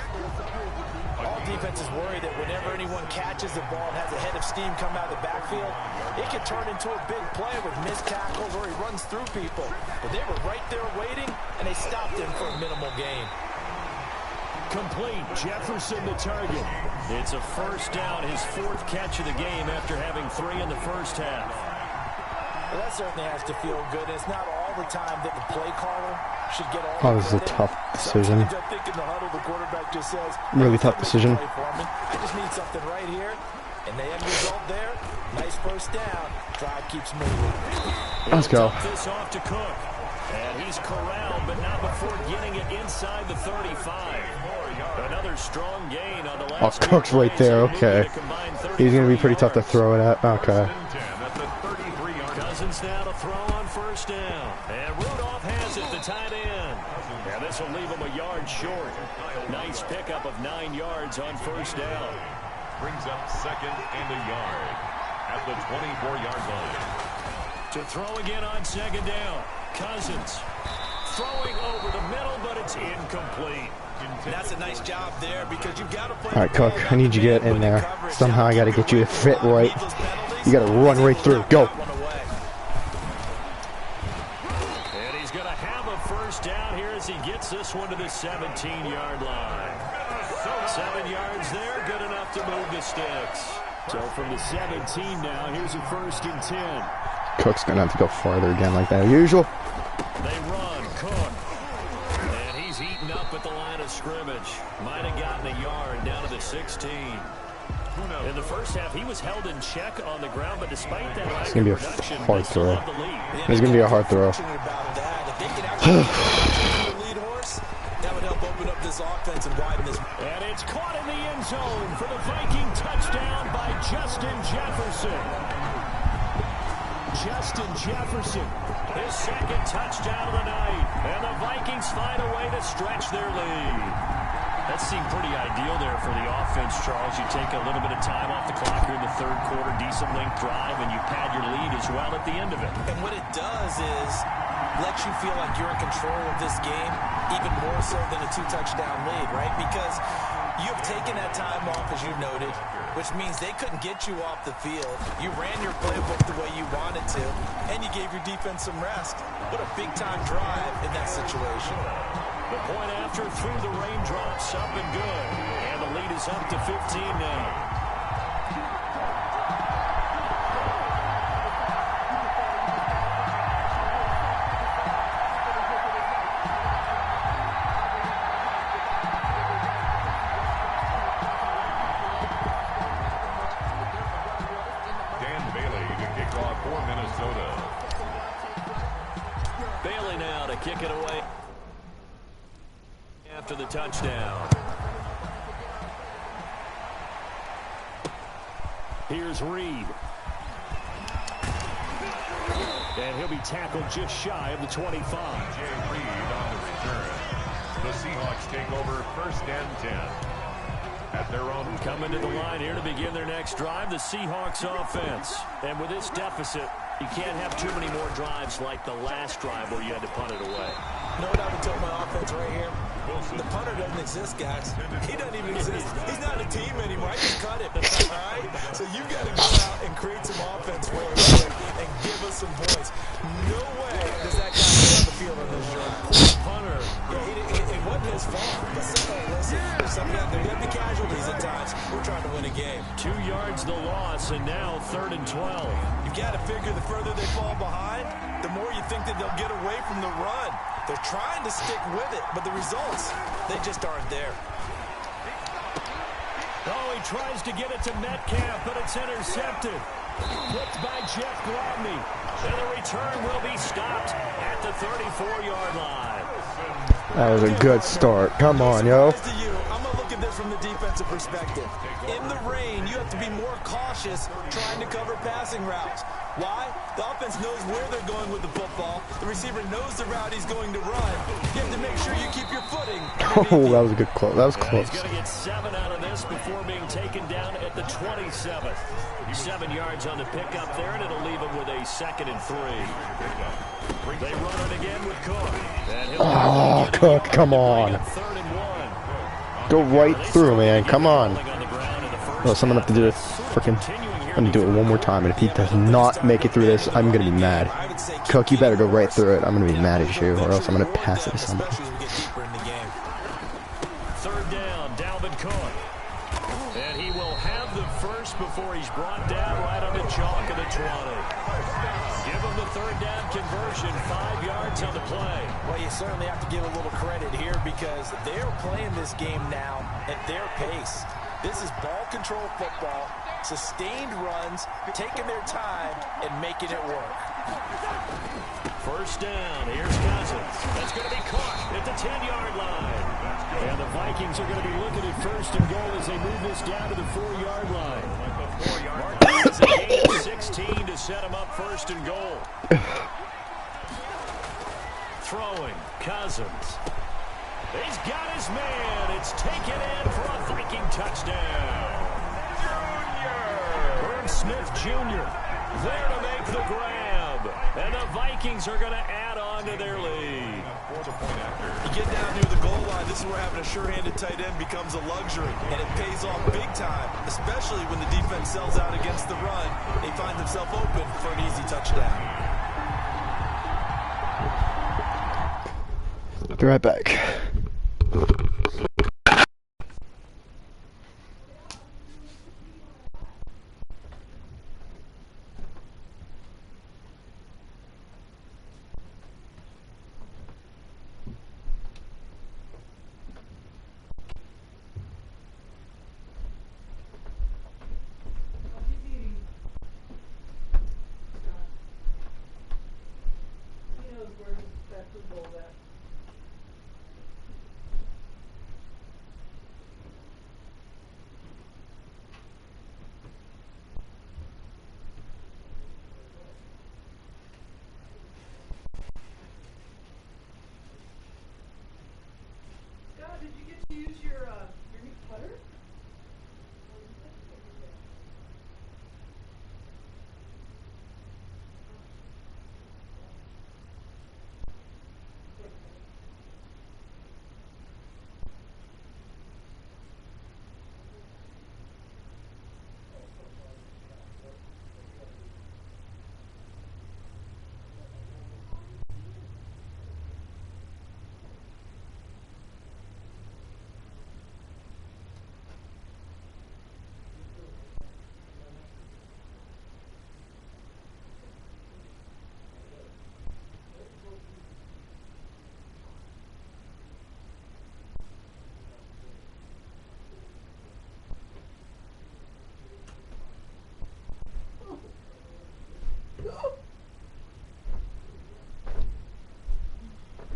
All defenses worry that whenever anyone catches the ball and has a head of steam come out of the backfield, it can turn into a big play with missed tackles or he runs through people. But they were right there waiting, and they stopped him for a minimal gain. Complete. Jefferson the target. It's a first down, his 4th catch of the game after having 3 in the first half. Well, that certainly has to feel good. It's not all the time that the play caller should get all That the was a credit. tough decision. Sometimes I think in the huddle, the quarterback just says, Really tough decision. I just need something right here. And the end result there, nice first down. Drive keeps moving. Let's go. This off to Cook. And he's corralled, but not before getting it inside the 35. Another strong gain on the last. Oh, Cook's right there. Okay. He's going to be pretty tough to throw it at. Okay. Cousins now to throw on first down. And Rudolph has it, the tight end. And this will leave him a yard short. Nice pickup of 9 yards on first down. Brings up 2nd and a yard at the 24-yard line. To throw again on 2nd down. Cousins throwing over the middle, but it's incomplete. And that's a nice job there because you've got to play. All right, Cook, I need you to get in there. Somehow I got to get you to fit right. You got to run right through. Go. And he's going to have a first down here as he gets this one to the 17-yard line. 7 yards there, good enough to move the sticks. So from the 17 now, here's a 1st and 10. Cook's going to have to go farther again like that. Usual. They run, Cook. And he's eaten up at the line of scrimmage. Might have gotten a yard down to the 16. In the first half, he was held in check on the ground, but despite that, it's going to be a hard throw. It's going to be a hard throw. That would help open up this offense and widen this. And it's caught in the end zone for the Viking touchdown by Justin Jefferson. Justin Jefferson, his 2nd touchdown of the night. And the Vikings find a way to stretch their lead. That seemed pretty ideal there for the offense, Charles. You take a little bit of time off the clock here in the 3rd quarter, decent length drive, and you pad your lead as well at the end of it. And what it does is let you feel like you're in control of this game, even more so than a 2-touchdown lead, right? Because you've taken that time off, as you noted, which means they couldn't get you off the field. You ran your playbook the way you wanted to, and you gave your defense some rest. What a big-time drive in that situation. The point after through the raindrops, up and good. And the lead is up to 15 now. draw for Minnesota. Bailey now to kick it away after the touchdown. Here's Reed. And he'll be tackled just shy of the 25. Jay Reed on the return. The Seahawks take over 1st and 10. At their own. Coming to the line here to begin their next drive, the Seahawks offense. And with this deficit, you can't have too many more drives like the last drive where you had to punt it away. You know what I would tell my offense right here? The punter doesn't exist, guys. He doesn't even exist. He's not a team anymore. I just cut him. All right? So you've got to go out and create some offense for us and give us some points. No way does that guy get on the field on this drive. Punter. Yeah, it wasn't his fault. But listen, there have been casualties at times. We're trying to win a game. 2 yards the loss, and now 3rd and 12. You've got to figure the further they fall behind, the more you think that they'll get away from the run. They're trying to stick with it, but the results, they just aren't there. Oh, he tries to get it to Metcalf, but it's intercepted. Flipped by Jeff Gladney. And the return will be stopped at the 34-yard line. That was a good start. Come on, yo. I'm going to look at this from the defensive perspective. In the rain, you have to be more cautious trying to cover passing routes. Why? The offense knows where they're going with the football. The receiver knows the route he's going to run. You have to make sure you keep your footing. Oh, that was a good close. That was close. He's going to get 7 out of this before being taken down at the 27th. 7 yards on the pickup there, and it'll leave him with a 2nd and 3. They run it again with Cook. Oh, Cook, come on. Go right through, man. Come on. Oh, someone have to do it. Freaking. I'm going to do it one more time, and if he does not make it through this, I'm going to be mad. Cook, you better go right through it. I'm going to be mad at you, or else I'm going to pass it to somebody. 3rd down, Dalvin Cook. And he will have the first before he's brought down right on the chalk of the 20. Give him the 3rd down conversion, 5 yards on the play. Well, you certainly have to give a little credit here because they're playing this game now at their pace. This is ball control football, sustained runs, taking their time, and making it work. 1st down, here's Cousins. That's going to be caught at the 10-yard line. And the Vikings are going to be looking at 1st and goal as they move this down to the 4-yard line. Martinez at gain of 16 to set him up 1st and goal. Throwing, Cousins. He's got his man. It's taken in for a Viking touchdown. Herb Smith Jr. there to make the grab. And the Vikings are going to add on to their lead. You get down near the goal line, this is where having a sure-handed tight end becomes a luxury. And it pays off big time, especially when the defense sells out against the run. They find themselves open for an easy touchdown. Be right back.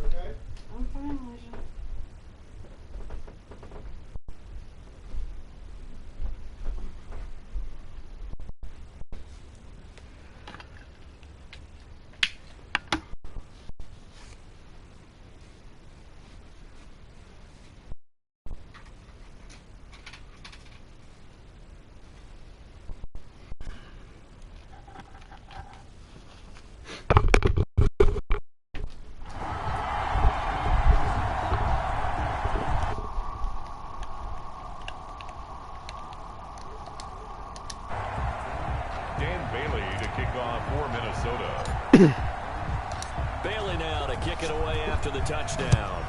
Okay? I'm fine, Elijah. Dan Bailey to kick off for Minnesota. Bailey now to kick it away after the touchdown.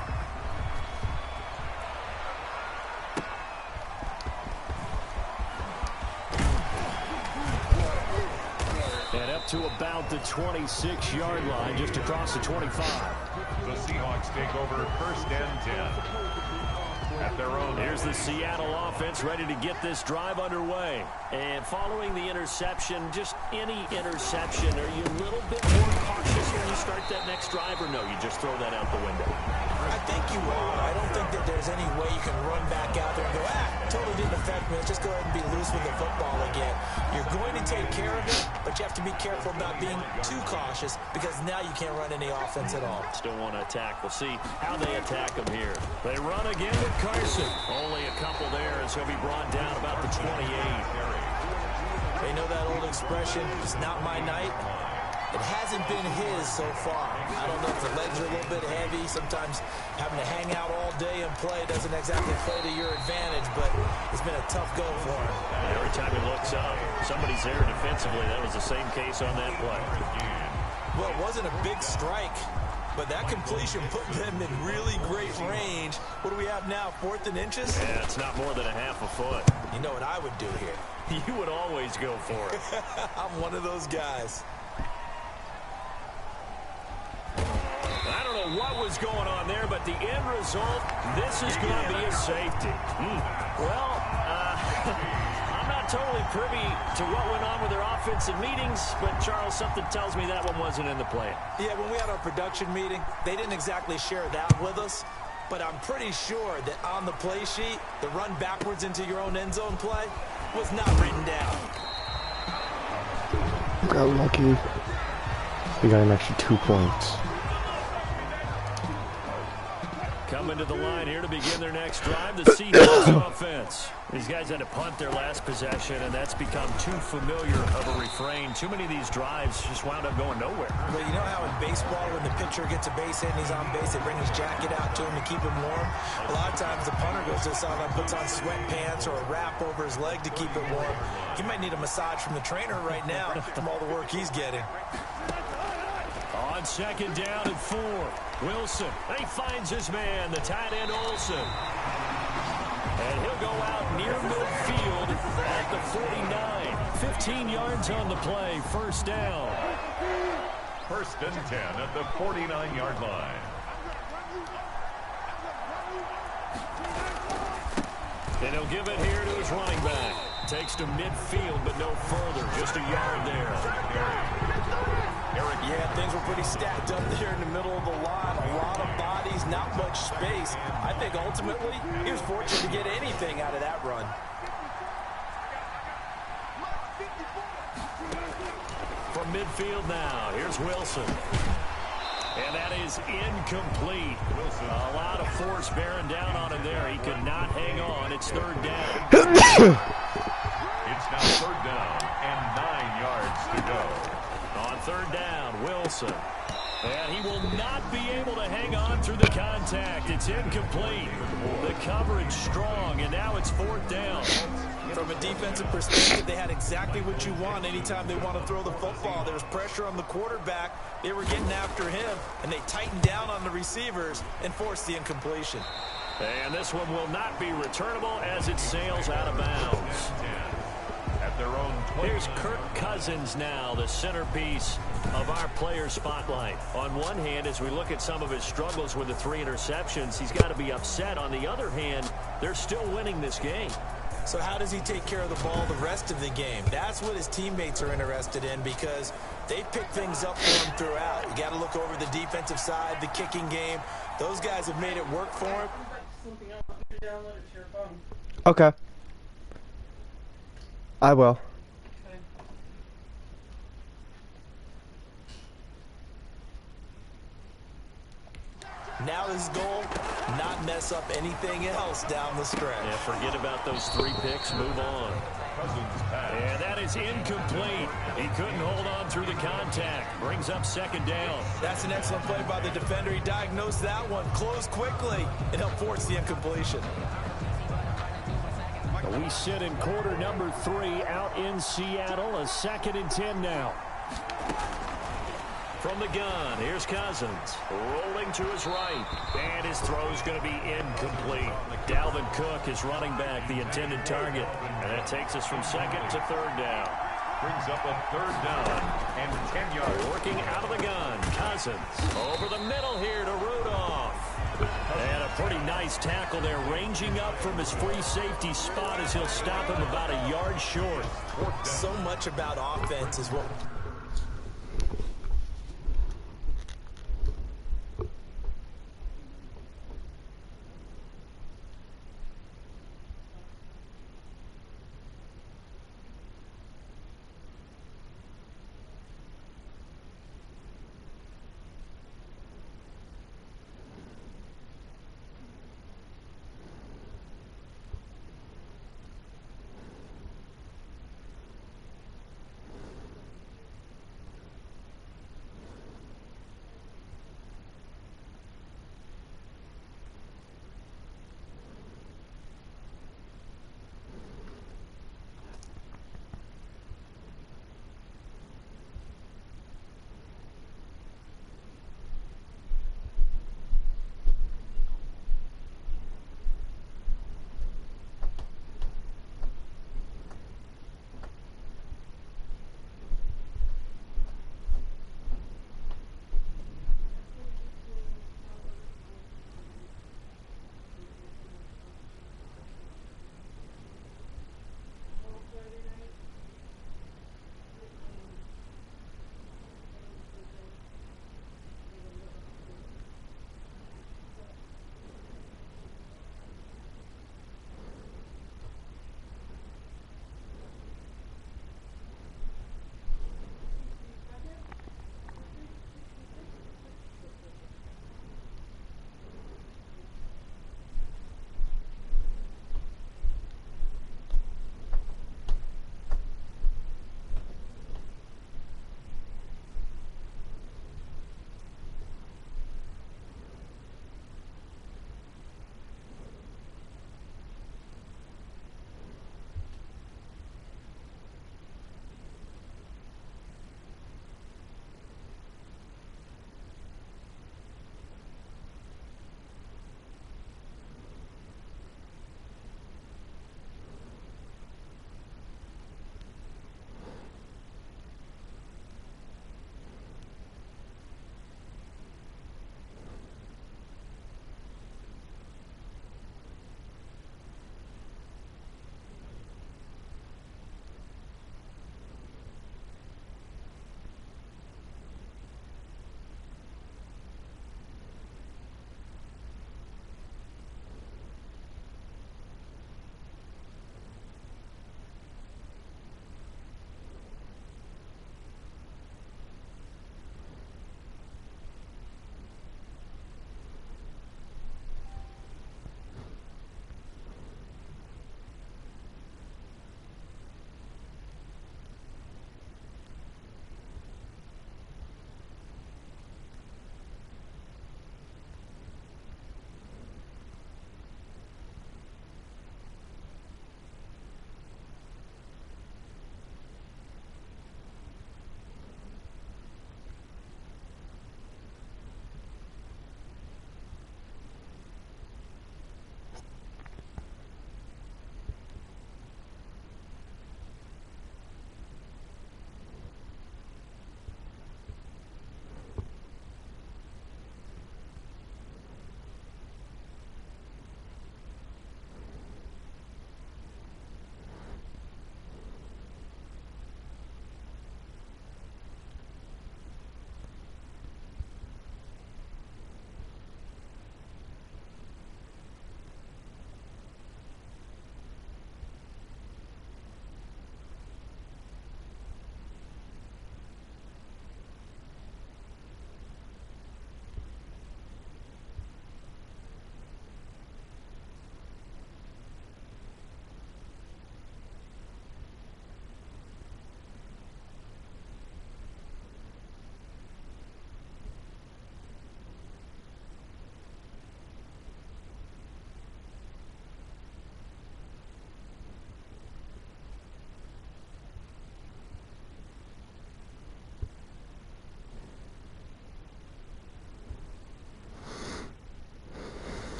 And up to about the 26-yard line, just across the 25. The Seahawks take over 1st and 10. At their own. Here's the Seattle offense ready to get this drive underway. And following the interception, just any interception, are you a little bit more cautious when you start that next drive, or no, you just throw that out the window? I think you are. I don't think that there's any way you can run back out there and go, totally didn't affect me. Let's just go ahead and be loose with the football again. You're going to take care of it, but you have to be careful about being too cautious because now you can't run any offense at all. Still want to attack. We'll see how they attack him here. They run again with Carson. Only a couple there as he'll be brought down about the 28. They know that old expression, it's not my night. It hasn't been his so far. I don't know if the legs are a little bit heavy. Sometimes having to hang out all day and play doesn't exactly play to your advantage, but it's been a tough go for him. And every time he looks up, somebody's there defensively. That was the same case on that play. Well, it wasn't a big strike, but that completion put them in really great range. What do we have now, 4th and inches? Yeah, it's not more than a half a foot. You know what I would do here? You would always go for it. I'm one of those guys. I don't know what was going on there, but the end result, this is going to be a safety. Well, I'm not totally privy to what went on with their offensive meetings, but Charles, something tells me that one wasn't in the plan. Yeah, when we had our production meeting, they didn't exactly share that with us, but I'm pretty sure that on the play sheet, the run backwards into your own end zone play was not written down. Got lucky. We got an extra 2 points. Coming to the line here to begin their next drive, the Seahawks offense. These guys had to punt their last possession, and that's become too familiar of a refrain. Too many of these drives just wound up going nowhere. Well, you know how in baseball, when the pitcher gets a base hit and he's on base, they bring his jacket out to him to keep him warm? A lot of times the punter goes to the sideline, puts on sweatpants or a wrap over his leg to keep it warm. He might need a massage from the trainer right now from all the work he's getting. On 2nd down and 4, Wilson. He finds his man, the tight end Olsen. And he'll go out near midfield at the 49. 15 yards on the play, 1st down. 1st and 10 at the 49-yard line. And he'll give it here to his running back. Takes to midfield, but no further. Just a yard there. Yeah, things were pretty stacked up there in the middle of the line. A lot of bodies, not much space. I think ultimately he was fortunate to get anything out of that run. From midfield now, here's Wilson. And that is incomplete. Wilson. A lot of force bearing down on him there. He could not hang on. It's 3rd down. It's now 3rd down and 9 yards to go. On 3rd down, Wilson. And he will not be able to hang on through the contact. It's incomplete. The coverage strong, and now it's 4th down. From a defensive perspective, they had exactly what you want anytime they want to throw the football. There was pressure on the quarterback. They were getting after him, and they tightened down on the receivers and forced the incompletion. And this one will not be returnable as it sails out of bounds. Their own. Here's Kirk Cousins now, the centerpiece of our player spotlight. On one hand, as we look at some of his struggles with the 3 interceptions, he's got to be upset. On the other hand, they're still winning this game. So how does he take care of the ball the rest of the game? That's what his teammates are interested in because they pick things up for him throughout. You got to look over the defensive side, the kicking game. Those guys have made it work for him. Okay. I will. Now his goal, not mess up anything else down the stretch. Yeah, forget about those 3 picks, move on. And that is incomplete. He couldn't hold on through the contact. Brings up 2nd down. That's an excellent play by the defender. He diagnosed that one, closed quickly, and helped force the incompletion. We sit in quarter number 3 out in Seattle. A 2nd and 10 now. From the gun, here's Cousins. Rolling to his right. And his throw's going to be incomplete. Dalvin Cook is running back, the intended target. And that takes us from 2nd to 3rd down. Brings up a 3rd down and 10 yards. Working out of the gun, Cousins. Over the middle here to Rudolph. And a pretty nice tackle there, ranging up from his free safety spot as he'll stop him about a yard short. So much about offense is what...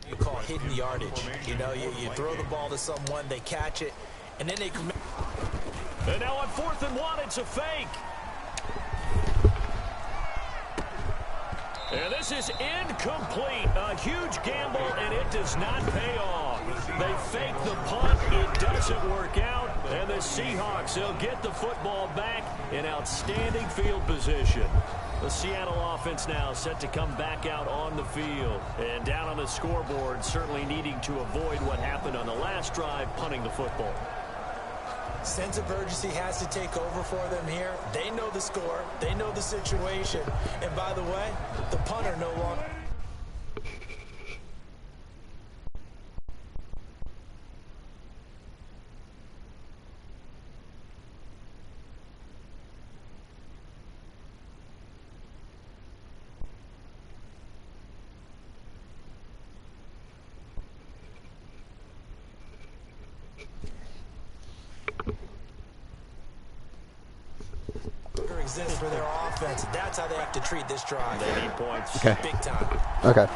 You call hidden yardage. You know, you throw the ball to someone, they catch it, and then they commit. And now on 4th and 1, it's a fake. And this is incomplete. A huge gamble, and it does not pay off. They fake the punt. It doesn't work out. And the Seahawks, they'll get the football back in outstanding field position. The Seattle offense now set to come back out on the field. And down on the scoreboard, certainly needing to avoid what happened on the last drive, punting the football. Sense of urgency has to take over for them here. They know the score. They know the situation. And by the way, the punter no longer... exists for their offense. That's how they have to treat this drive. They need points. Okay. Big time. Okay.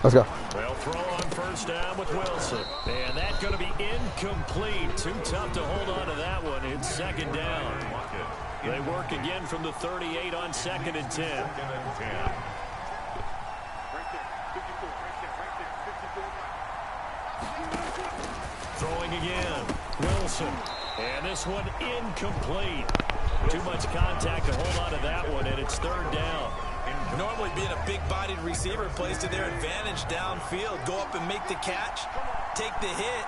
Let's go. They'll throw on first down with Wilson. And that's going to be incomplete. Too tough to hold on to that one. It's second down. They work again from the 38 on 2nd and 10. Throwing again. Wilson. And this one incomplete. Too much contact to hold on to that one, and it's 3rd down. Normally being a big-bodied receiver plays to their advantage downfield. Go up and make the catch, take the hit,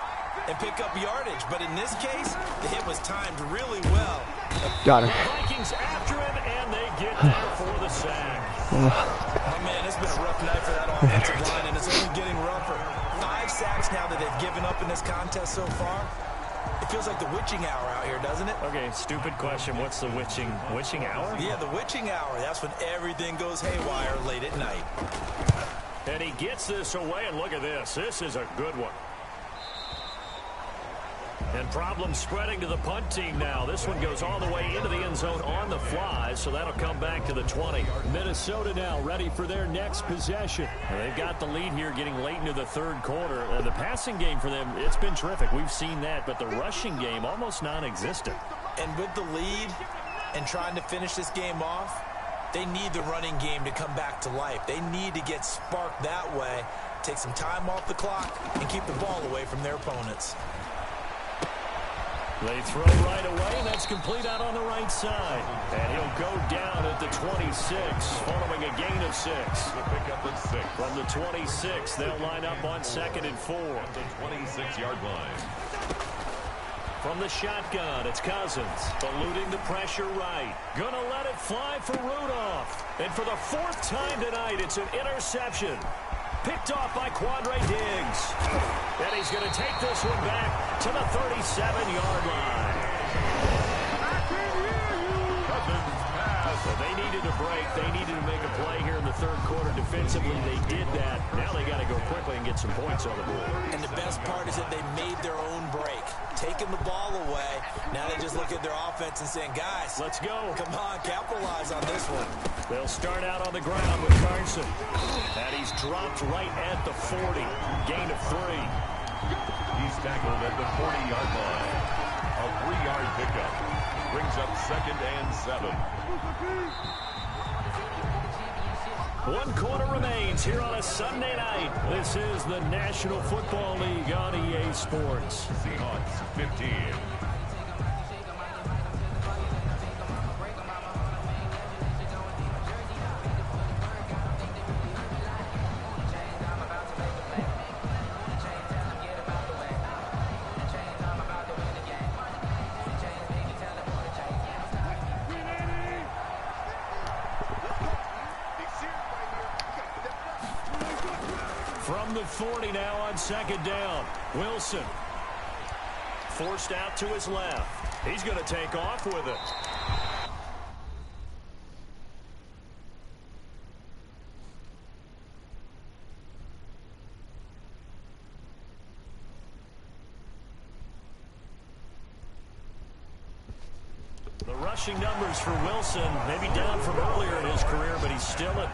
and pick up yardage. But in this case, the hit was timed really well. Got him. The Vikings after him, and they get there for the sack. Oh, man, it's been a rough night for that offensive line, and it's only getting rougher. 5 sacks now that they've given up in this contest so far. It feels like the witching hour out here, doesn't it? Okay, stupid question. What's the witching hour? Yeah, the witching hour. That's when everything goes haywire late at night. And he gets this away, and look at this. This is a good one. And problems spreading to the punt team now. This one goes all the way into the end zone on the fly, so that'll come back to the 20. Minnesota now ready for their next possession. And they've got the lead here getting late into the 3rd quarter. The passing game for them, it's been terrific. We've seen that, but the rushing game almost non-existent. And with the lead and trying to finish this game off, they need the running game to come back to life. They need to get sparked that way, take some time off the clock, and keep the ball away from their opponents. They throw right away, and that's complete out on the right side. And he'll go down at the 26, following a gain of 6. The pickup at 6. From the 26, they'll line up on 2nd and 4. The 26-yard line. From the shotgun, it's Cousins, eluding the pressure right. Gonna let it fly for Rudolph. And for the 4th time tonight, it's an interception. Picked off by Quandre Diggs. And he's going to take this one back to the 37-yard line. So they needed a break. They needed to make a play here in the 3rd quarter defensively. They did that. Now they got to go quickly and get some points on the board. And the best part is that they made their own break, taking the ball away. Now they just look at their offense and saying, guys, let's go. Come on, capitalize on this one. They'll start out on the ground with Carson. And he's dropped right at the 40. Gain of 3. He's tackled at the 40-yard line. A 3-yard pickup. Brings up 2nd and 7. 1 quarter remains here on a Sunday night. This is the National Football League on EA Sports. Seahawks 15. From the 40 now on 2nd down. Wilson forced out to his left. He's going to take off with it. The rushing numbers for Wilson, maybe down from earlier in his career, but he's still at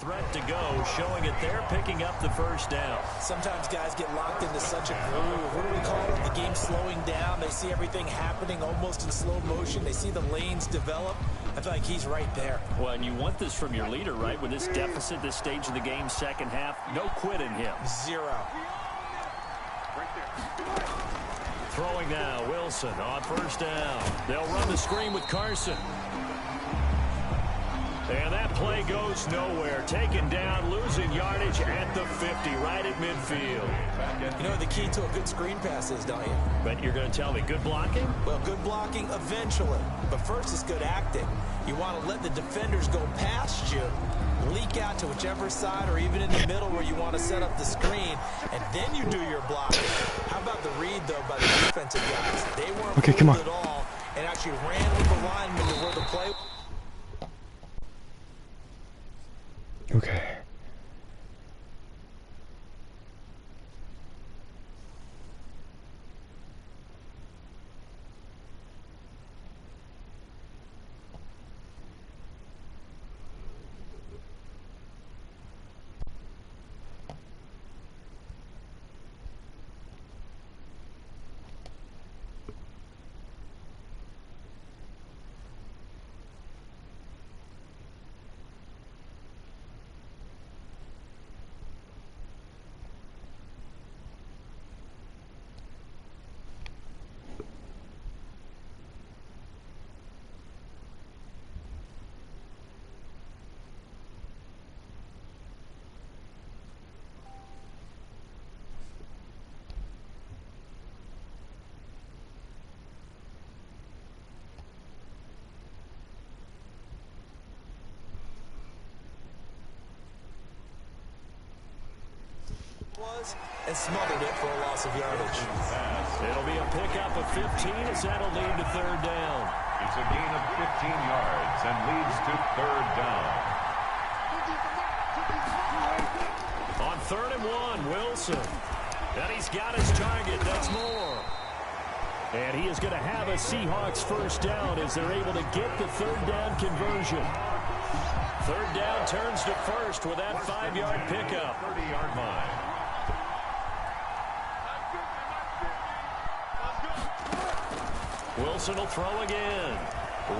threat to go, showing it there, picking up the first down. Sometimes guys get locked into such a groove. What do we call it? The game slowing down. They see everything happening almost in slow motion. They see the lanes develop. I feel like he's right there. Well, and you want this from your leader, right? With this deficit, this stage of the game, second half, no quit in him. Zero. Throwing now, Wilson on first down. They'll run the screen with Carson. And that play goes nowhere. Taken down, losing yardage at the 50, right at midfield. You know what the key to a good screen pass is, don't you? But you're going to tell me good blocking? Well, good blocking eventually. But first is good acting. You want to let the defenders go past you, leak out to whichever side or even in the middle where you want to set up the screen, and then you do your blocking. How about the read, though, by the defensive guys? They weren't fooled at all and actually ran with the lineman to where the play... Okay. and smothered it for a loss of yardage. It'll be a pickup of 15 as that'll lead to third down. It's a gain of 15 yards and leads to third down. On 3rd and 1, Wilson. And he's got his target. That's more. And he is going to have a Seahawks first down as they're able to get the third down conversion. Third down turns to first with that 5-yard pickup. 30-yard line. Wilson will throw again.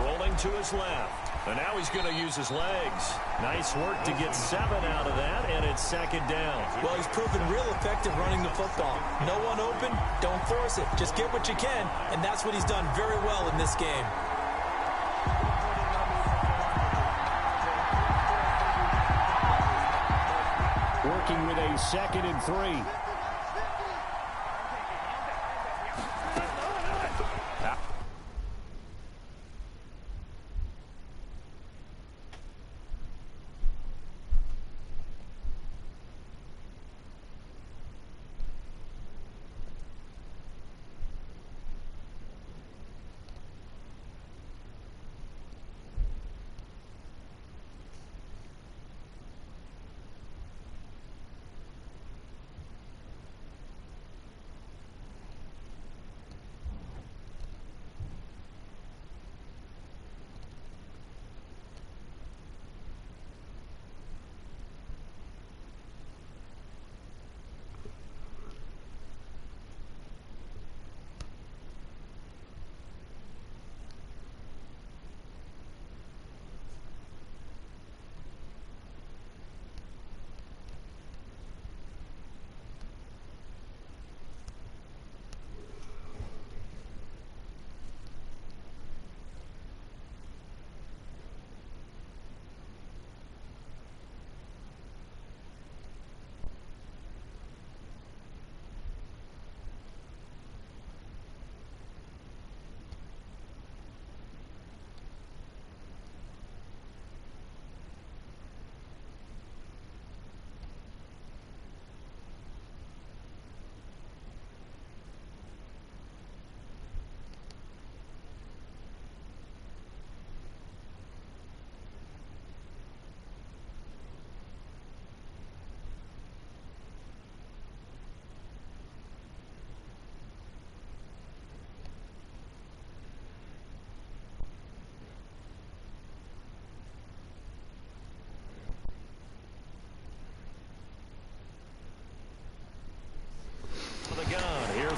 Rolling to his left. And now he's going to use his legs. Nice work to get 7 out of that, and it's second down. Well, he's proven real effective running the football. No one open, don't force it. Just get what you can, and that's what he's done very well in this game. Working with a 2nd and 3.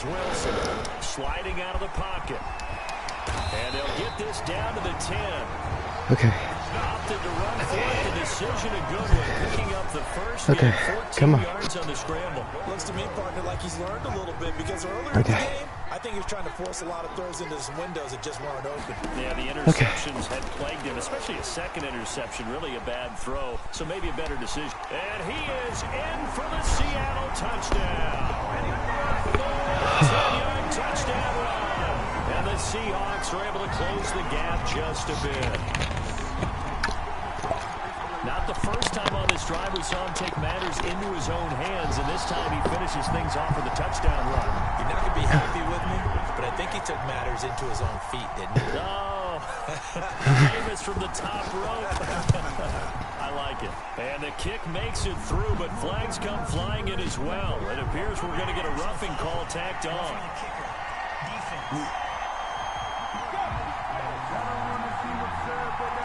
Here's Wilson sliding out of the pocket. And they'll get this down to the 10. Okay. Opted to run for it. The decision a good one. Picking up the first. Okay. 14 yards on the scramble. Looks to me, partner, like he's learned a little bit because earlier in the game, I think he was trying to force a lot of throws into some windows that just weren't open. Yeah, the interceptions had plagued him, especially a second interception. Really a bad throw, so maybe a better decision. And he is in for the Seattle touchdown. 10-yard touchdown run. And the Seahawks are able to close the gap just a bit. Not the first time on this drive we saw him take matters into his own hands, and this time he finishes things off with a touchdown run. You're not going to be happy with me, but I think he took matters into his own feet, didn't he? Oh, famous from the top rope. I like it. And the kick makes it through, but flags come flying in as well. It appears we're going to get a roughing call tacked on.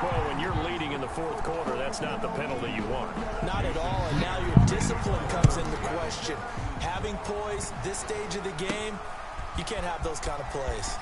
Well, when you're leading in the fourth quarter, that's not the penalty you want. Not at all, and now your discipline comes into question. Having poise this stage of the game, you can't have those kind of plays.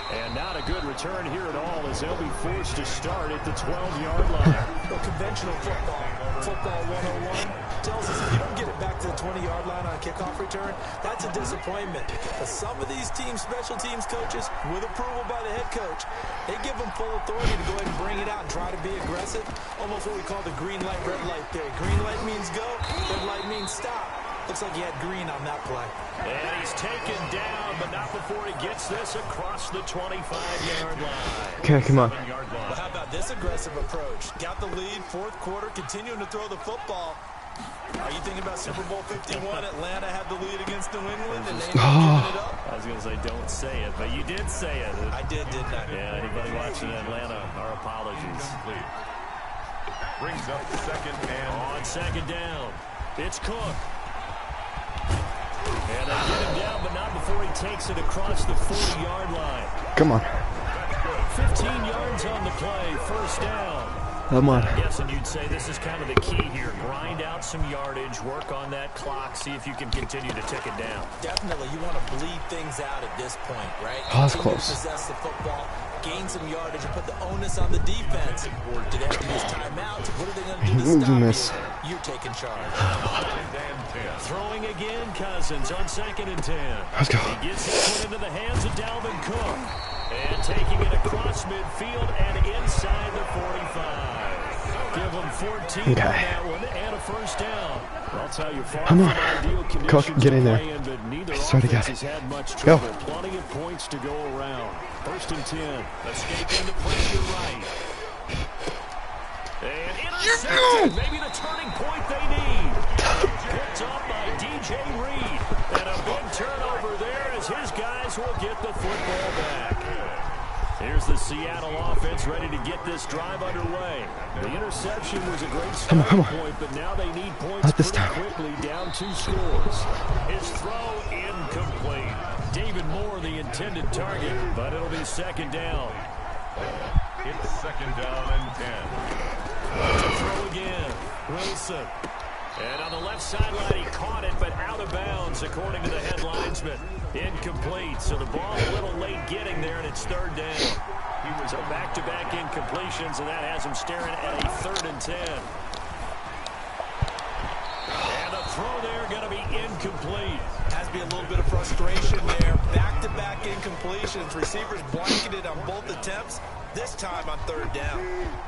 And not a good return here at all as they'll be forced to start at the 12-yard line. Well, conventional football 101 tells us if you don't get it back to the 20-yard line on a kickoff return, that's a disappointment. But some of these special teams coaches, with approval by the head coach, they give them full authority to go ahead and bring it out and try to be aggressive. Almost what we call the green light, red light theory. Green light means go, red light means stop. Looks like he had green on that play. And he's taken down, but not before he gets this across the 25-yard line. Okay, come on. Well, how about this aggressive approach? Got the lead, fourth quarter, continuing to throw the football. Are you thinking about Super Bowl 51? Atlanta had the lead against New England, and they ended up giving it up. I was going to say, don't say it, but you did say it. I did, didn't I? Yeah, anybody watching Atlanta, our apologies. Brings up second and on second down. It's Cook. And they get him down, but not before he takes it across the 40-yard line. Come on. 15 yards on the play, first down. Come on. I'm guessing you'd say this is kind of the key here. Grind out some yardage, work on that clock, see if you can continue to tick it down. Definitely, you want to bleed things out at this point, right? Oh, that's close. Possess the football, gain some yardage, and put the onus on the defense. Do they have to use timeouts? What are they going to do to stop you? You're taking charge. Throwing again, Cousins on second and 10. Let's go. He gets this one into the hands of Dalvin Cook. And taking it across midfield and inside the 45. Give him 14 on that one and a first down. I'll tell you, far come on. Cook, get in there. Neither Start again. offense has had much Go. trouble. Plenty of points to go around. First and 10. Escaping the pressure right. And intercepted. Maybe the turning point they need. Picked up by DJ Reed. And a big turnover there as his guys will get the football back. Here's the Seattle offense ready to get this drive underway. The interception was a great starting point, but now they need points pretty quickly, down 2 scores. His throw incomplete. David Moore, the intended target, but it'll be second down. it's second down and 10. To throw again. Wilson. And on the left sideline, he caught it, but out of bounds, according to the head linesman. Incomplete, so the ball a little late getting there, and it's third down. So back-to-back incompletions, and that has him staring at a 3rd and 10. And the throw there going to be incomplete. Has to be a little bit of frustration there. Back-to-back incompletions. Receivers blanketed on both attempts. This time on 3rd down.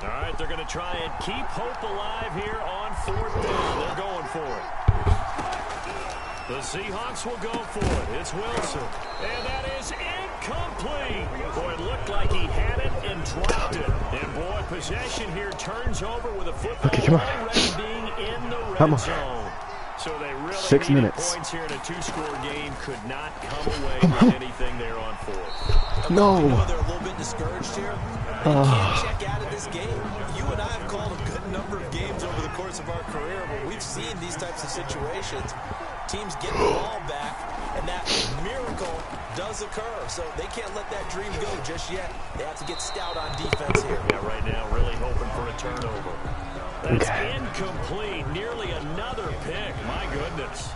All right, they're going to try and keep hope alive here on 4th down. They're going for it. The Seahawks will go for it. It's Wilson. And that is incomplete. Boy, it looked like he had it and dropped it. And boy, possession here turns over with a football already being in the red zone. So they really 6 minutes. Points here in a 2-score game. Could not come away with anything there on 4th. No. You know they're a little bit discouraged here. They can't check out of this game. You and I have called a good number of games over the course of our career where we've seen these types of situations. Teams get the ball back, and that miracle does occur. So they can't let that dream go just yet. They have to get stout on defense here. Yeah, right now really hoping for a turnover. That's incomplete. Nearly another pick. My goodness.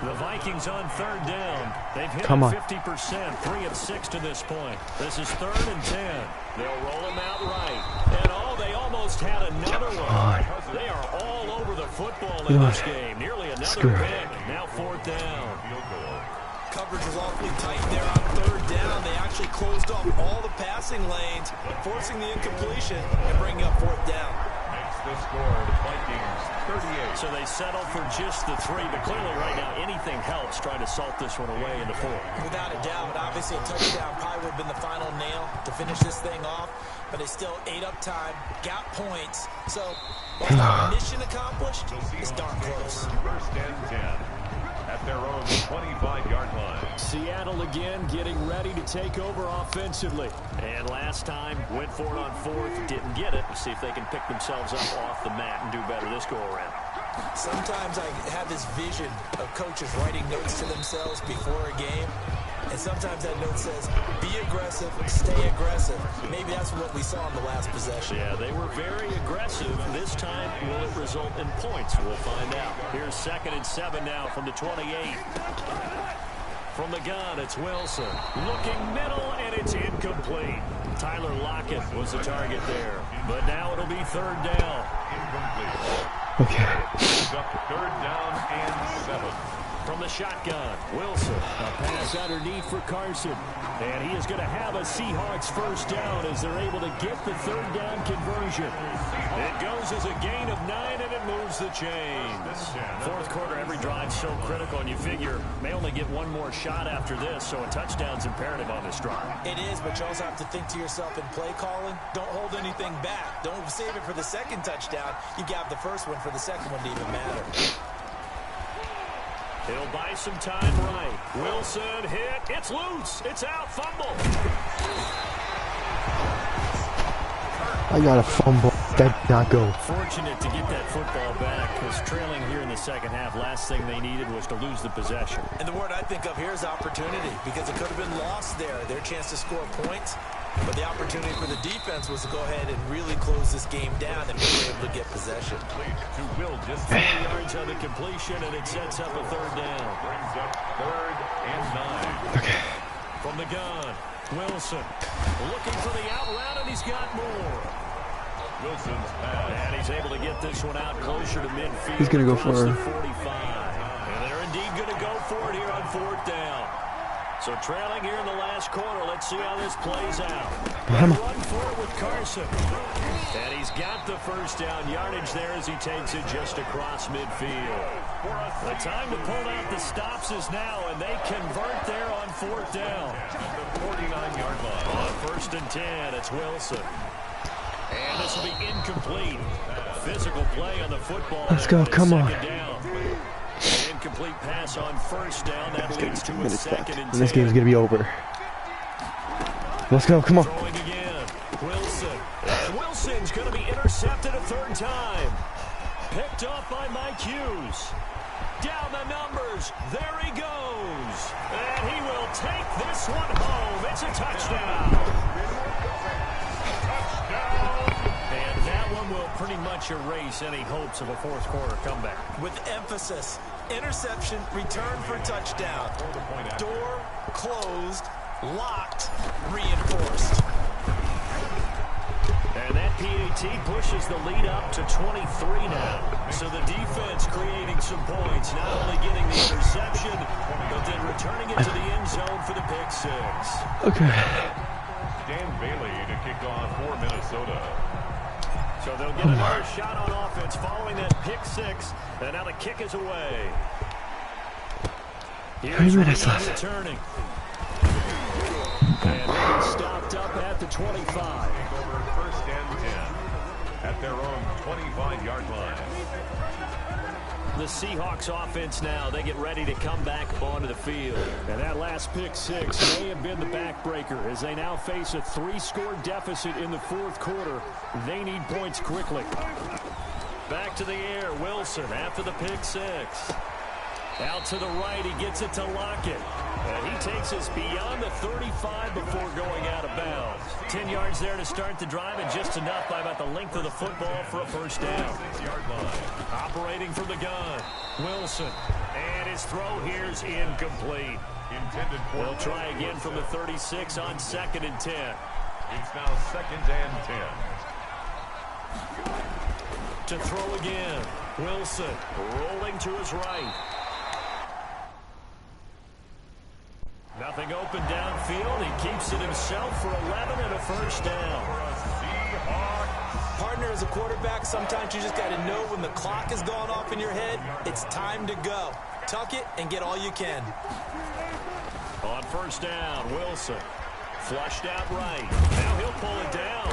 The Vikings on third down. They've hit 50%, 3 of 6 to this point. This is 3rd and 10. They'll roll him out right. And they almost had another one. They are all over the football in this game. Nearly another pick. Now 4th down. Coverage was awfully tight there on 3rd down. They actually closed off all the passing lanes, forcing the incompletion and bringing up 4th down. The score, the Vikings 38. So they settle for just the 3, but clearly right now anything helps trying to salt this one away in the 4th. Without a doubt, obviously a touchdown probably would have been the final nail to finish this thing off, but they still ate up time, got points. So, while the mission accomplished, it's darn close. 1st and 10 at their own 25-yard line. Seattle again getting ready to take over offensively. And last time, went for it on 4th, didn't get it. We'll see if they can pick themselves up off the mat and do better this go-around. Sometimes I have this vision of coaches writing notes to themselves before a game. And sometimes that note says, be aggressive, stay aggressive. Maybe that's what we saw in the last possession. Yeah, they were very aggressive. This time, will it result in points? We'll find out. Here's 2nd and 7 now from the 28. From the gun, it's Wilson. Looking middle, and it's incomplete. Tyler Lockett was the target there. But now it'll be 3rd down. Incomplete. Okay. Up 3rd down and 7. From the shotgun, Wilson. A pass underneath for Carson. And he is going to have a Seahawks 1st down as they're able to get the 3rd down conversion. It goes as a gain of 9, and it moves the chains. 4th quarter, every drive so critical, and you figure may only get one more shot after this, so a touchdown's imperative on this drive. It is, but you also have to think to yourself in play calling, don't hold anything back. Don't save it for the 2nd touchdown. You got the 1st one for the 2nd one to even matter. He'll buy some time right. Wilson hit. It's loose. It's out. Fumble. I got a fumble. That did not go. Fortunate to get that football back, because trailing here in the 2nd half, last thing they needed was to lose the possession. And the word I think of here is opportunity, because it could have been lost there. Their chance to score points. But the opportunity for the defense was to go ahead and really close this game down and be able to get possession. To Will, just 4 yards on the completion, and it sets up a 3rd down. brings up 3rd and 9. Okay. From the gun, Wilson looking for the out route, and he's got more. Wilson's pass. And he's able to get this one out closer to midfield. He's going to go for the 45. And they're indeed going to go for it here on 4th down. So trailing here in the last quarter. Let's see how this plays out. Run for it with Carson. And he's got the 1st down yardage there as he takes it just across midfield. The time to pull out the stops is now, and they convert there on 4th down. The 49-yard line. On 1st and 10, it's Wilson. And this will be incomplete. Physical play on the football. Let's go, come on. Down. Incomplete pass on 1st down. That leads to a 2nd and 10. And this game's going to be over. Let's go, come on. Throwing again. Wilson. And Wilson's going to be intercepted a 3rd time. Picked off by Mike Hughes. Down the numbers. There he goes. And he will take this one home. It's a touchdown. And that one will pretty much erase any hopes of a 4th quarter comeback. With emphasis, interception, return for touchdown. Door closed, locked, reinforced. And that PAT pushes the lead up to 23 now. So the defense creating some points, not only getting the interception, but then returning it to the end zone for the pick 6. Okay. Dan Bailey to kick off for Minnesota. So they'll get another shot on offense following that pick 6. And now the kick is away. Here's returning. And he'll be stopped up at the 25. Over 1st and 10 at their own 25-yard line. The Seahawks offense now, they get ready to come back onto the field. And that last pick 6 may have been the backbreaker as they now face a 3-score deficit in the 4th quarter. They need points quickly. Back to the air, Wilson after the pick 6. Out to the right, he gets it to Lockett. And he takes us beyond the 35 before going out of bounds. 10 yards there to start the drive, and just enough by about the length of the football for a first down. Operating from the gun, Wilson. And his throw here's incomplete. They'll try again from the 36 on 2nd and 10. It's now 2nd and 10. To throw again, Wilson rolling to his right. Nothing open downfield. He keeps it himself for 11 and a first down. Partner, as a quarterback, sometimes you just got to know when the clock has gone off in your head, it's time to go. Tuck it and get all you can. On first down, Wilson. Flushed out right. Now he'll pull it down.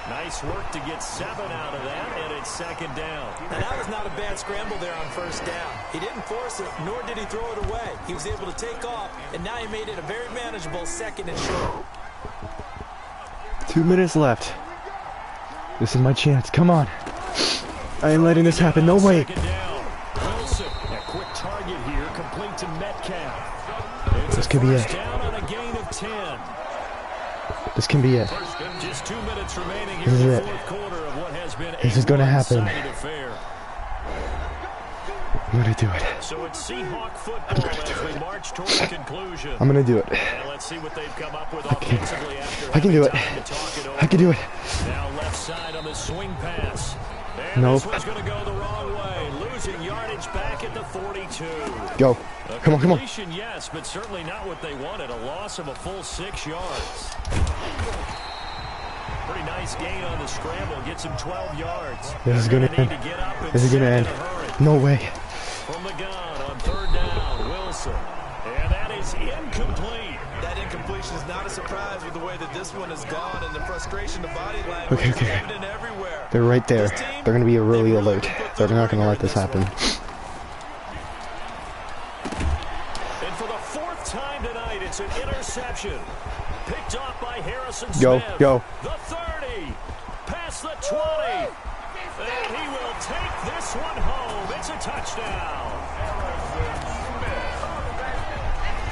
Nice work to get 7 out of that, and it's 2nd down. And that was not a bad scramble there on first down. He didn't force it, nor did he throw it away. He was able to take off, and now he made it a very manageable 2nd and short. 2 minutes left. This is my chance. Come on. I ain't letting this happen. No way. Wilson, a quick target here, complete to Metcalf. This could be it. Down on a gain of 10. This can be it. Just 2 minutes remaining here This is in the it. fourth quarter of what has been This is gonna happen. affair. I'm gonna do it. So it's Seahawk football as we march toward the conclusion. I'm gonna do it. And let's see what they've come up with offensively after I can do it. having time to talk it over. I can do it. Now left side on the swing pass. And Nope. this one's going to go the wrong way. Losing yardage back at the 42. Go. Come on, come on. Completion, yes, but certainly not what they wanted. A loss of a full 6 yards. Pretty nice gain on the scramble. Gets him 12 yards. This is gonna end. This is gonna end. No way. From the gun on 3rd down, Wilson. And that is incomplete. That incompletion is not a surprise with the way that this one has gone, and the frustration, the body language is Okay. evident everywhere. They're right there. This team, They're gonna be really they alert. put They're the not gonna ringer let in this happen. And for the 4th time tonight, it's an interception. Picked off by Harrison Go, Smith. go. The 30. Past the 20. And he will take this one home. It's a touchdown.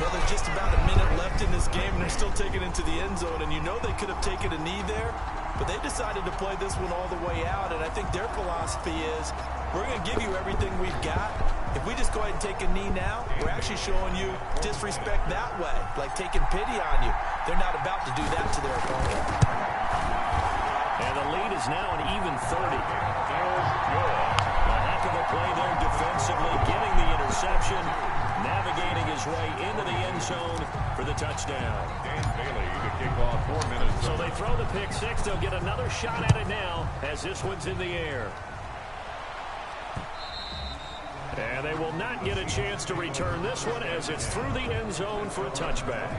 Well, there's just about a minute left in this game, and they're still taking it to the end zone, and you know they could have taken a knee there, but they decided to play this one all the way out, and I think their philosophy is, we're going to give you everything we've got. If we just go ahead and take a knee now, we're actually showing you disrespect that way, like taking pity on you. They're not about to do that to their opponent. And the lead is now an even 30. A heck of a play there defensively, getting the interception, navigating his way into the end zone for the touchdown. Dan Bailey to kick off 4 minutes. So they throw the pick six. They'll get another shot at it now as this one's in the air. And they will not get a chance to return this one as it's through the end zone for a touchback.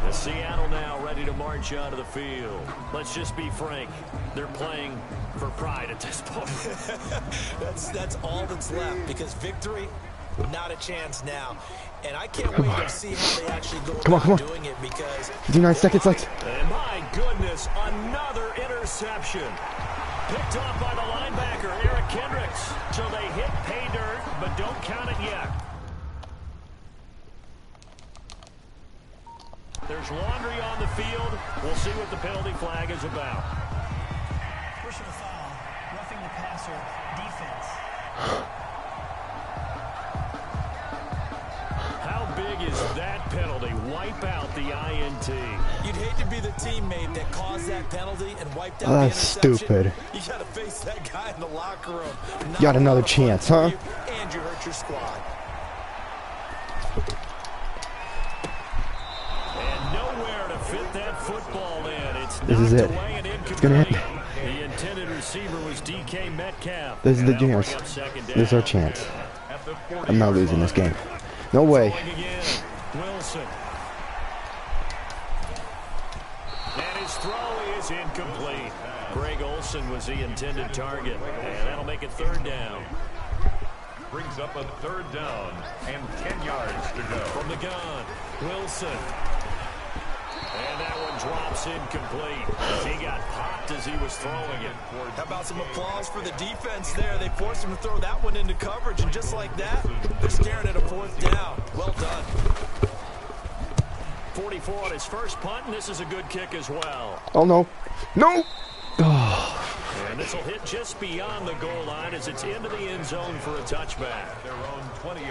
The Seattle now ready to march onto the field. Let's just be frank. They're playing for pride at this point. That's all that's left, because victory, not a chance now. And I can't wait to see how they actually go about doing it, because 59 seconds left. And my goodness, another interception. Picked off by the linebacker, Eric Kendricks. So they hit pay dirt, but don't count it yet. There's laundry on the field. We'll see what the penalty flag is about. Personal foul, roughing the passer, defense. How big is that penalty? Wipe out the INT. you'd hate to be the teammate that caused that penalty and wiped out That's the interception. stupid. You got to face that guy in the locker room. You got another chance, huh? And you hurt your squad. And nowhere to fit that football in. It's This is it. It's gonna happen. The intended receiver was DK Metcalf. This is the chance. This is our chance. I'm not losing this game. No way. Again, Wilson. And his throw is incomplete. Greg Olsen was the intended target. And that'll make it third down. Brings up a third down and 10 yards to go. From the gun, Wilson. And that one drops incomplete. He got popped as he was throwing it. How about some applause for the defense there? They forced him to throw that one into coverage, and just like that, they're staring at a 4th down. Well done. 44 on his first punt, and this is a good kick as well. Oh, no. No! And this will hit just beyond the goal line as it's into the end zone for a touchback.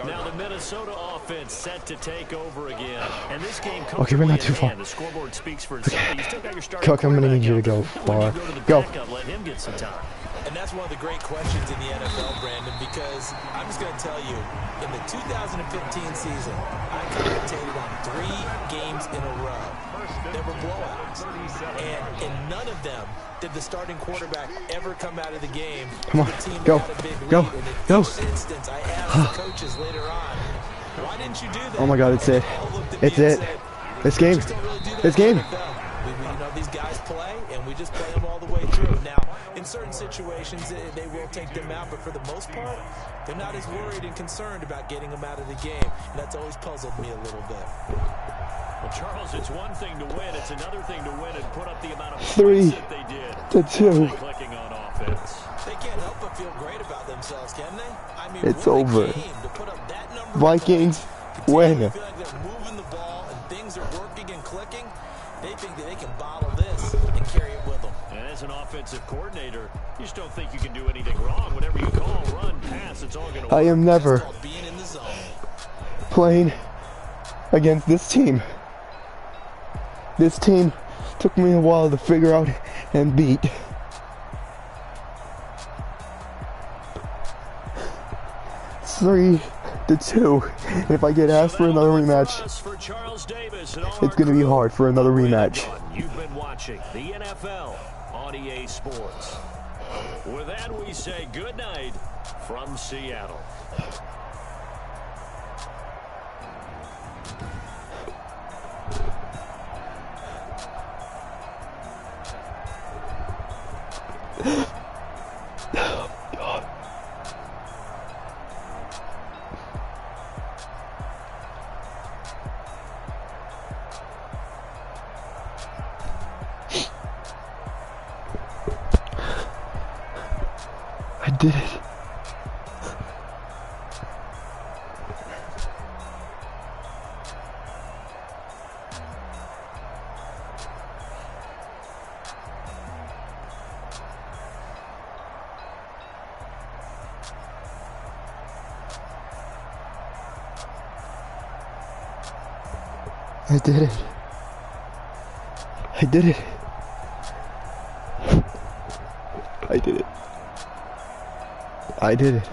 Now the Minnesota offense set to take over again. And this game comes okay, we're not too far. The scoreboard speaks for itself. You still got your starting Cook, I'm going to need you to go far. Go. Let him get some time. And that's one of the great questions in the NFL, Brandon, because I'm just going to tell you, in the 2015 season, I commentated on 3 games in a row. They were blowouts. And in none of them did the starting quarterback ever come out of the game. Come on, the team go, got a big go, lead. And in go. each instance, I asked the coaches later on, why didn't you do that? Oh my God, it's it. It's it. This game. This game. You know, these guys play, and we just play them all the way through. Now, in certain situations, they will take them out, but for the most part, they're not as worried and concerned about getting them out of the game. And that's always puzzled me a little bit. Well, Charles, it's one thing to win. It's another thing to win and put up the amount of 3 that they did. to 2. Clicking on offense. They can't help but feel great about themselves, can they? I mean, It's what a over. game to put up that number Vikings of win. They feel like they're moving the ball and things are working and clicking. They think that they can bottle this and carry it with them. And as an offensive coordinator, you just don't think you can do anything wrong. Whatever you call, run, pass, it's all going to work. I am never That's called being in the zone. playing against this team. This team took me a while to figure out and beat. Three to 2. And if I get asked for another rematch, it's going to be hard for another rematch. You've been watching the NFL on EA Sports. With that, we say good night from Seattle. I did it. I did it. I did it. I did it. I did it.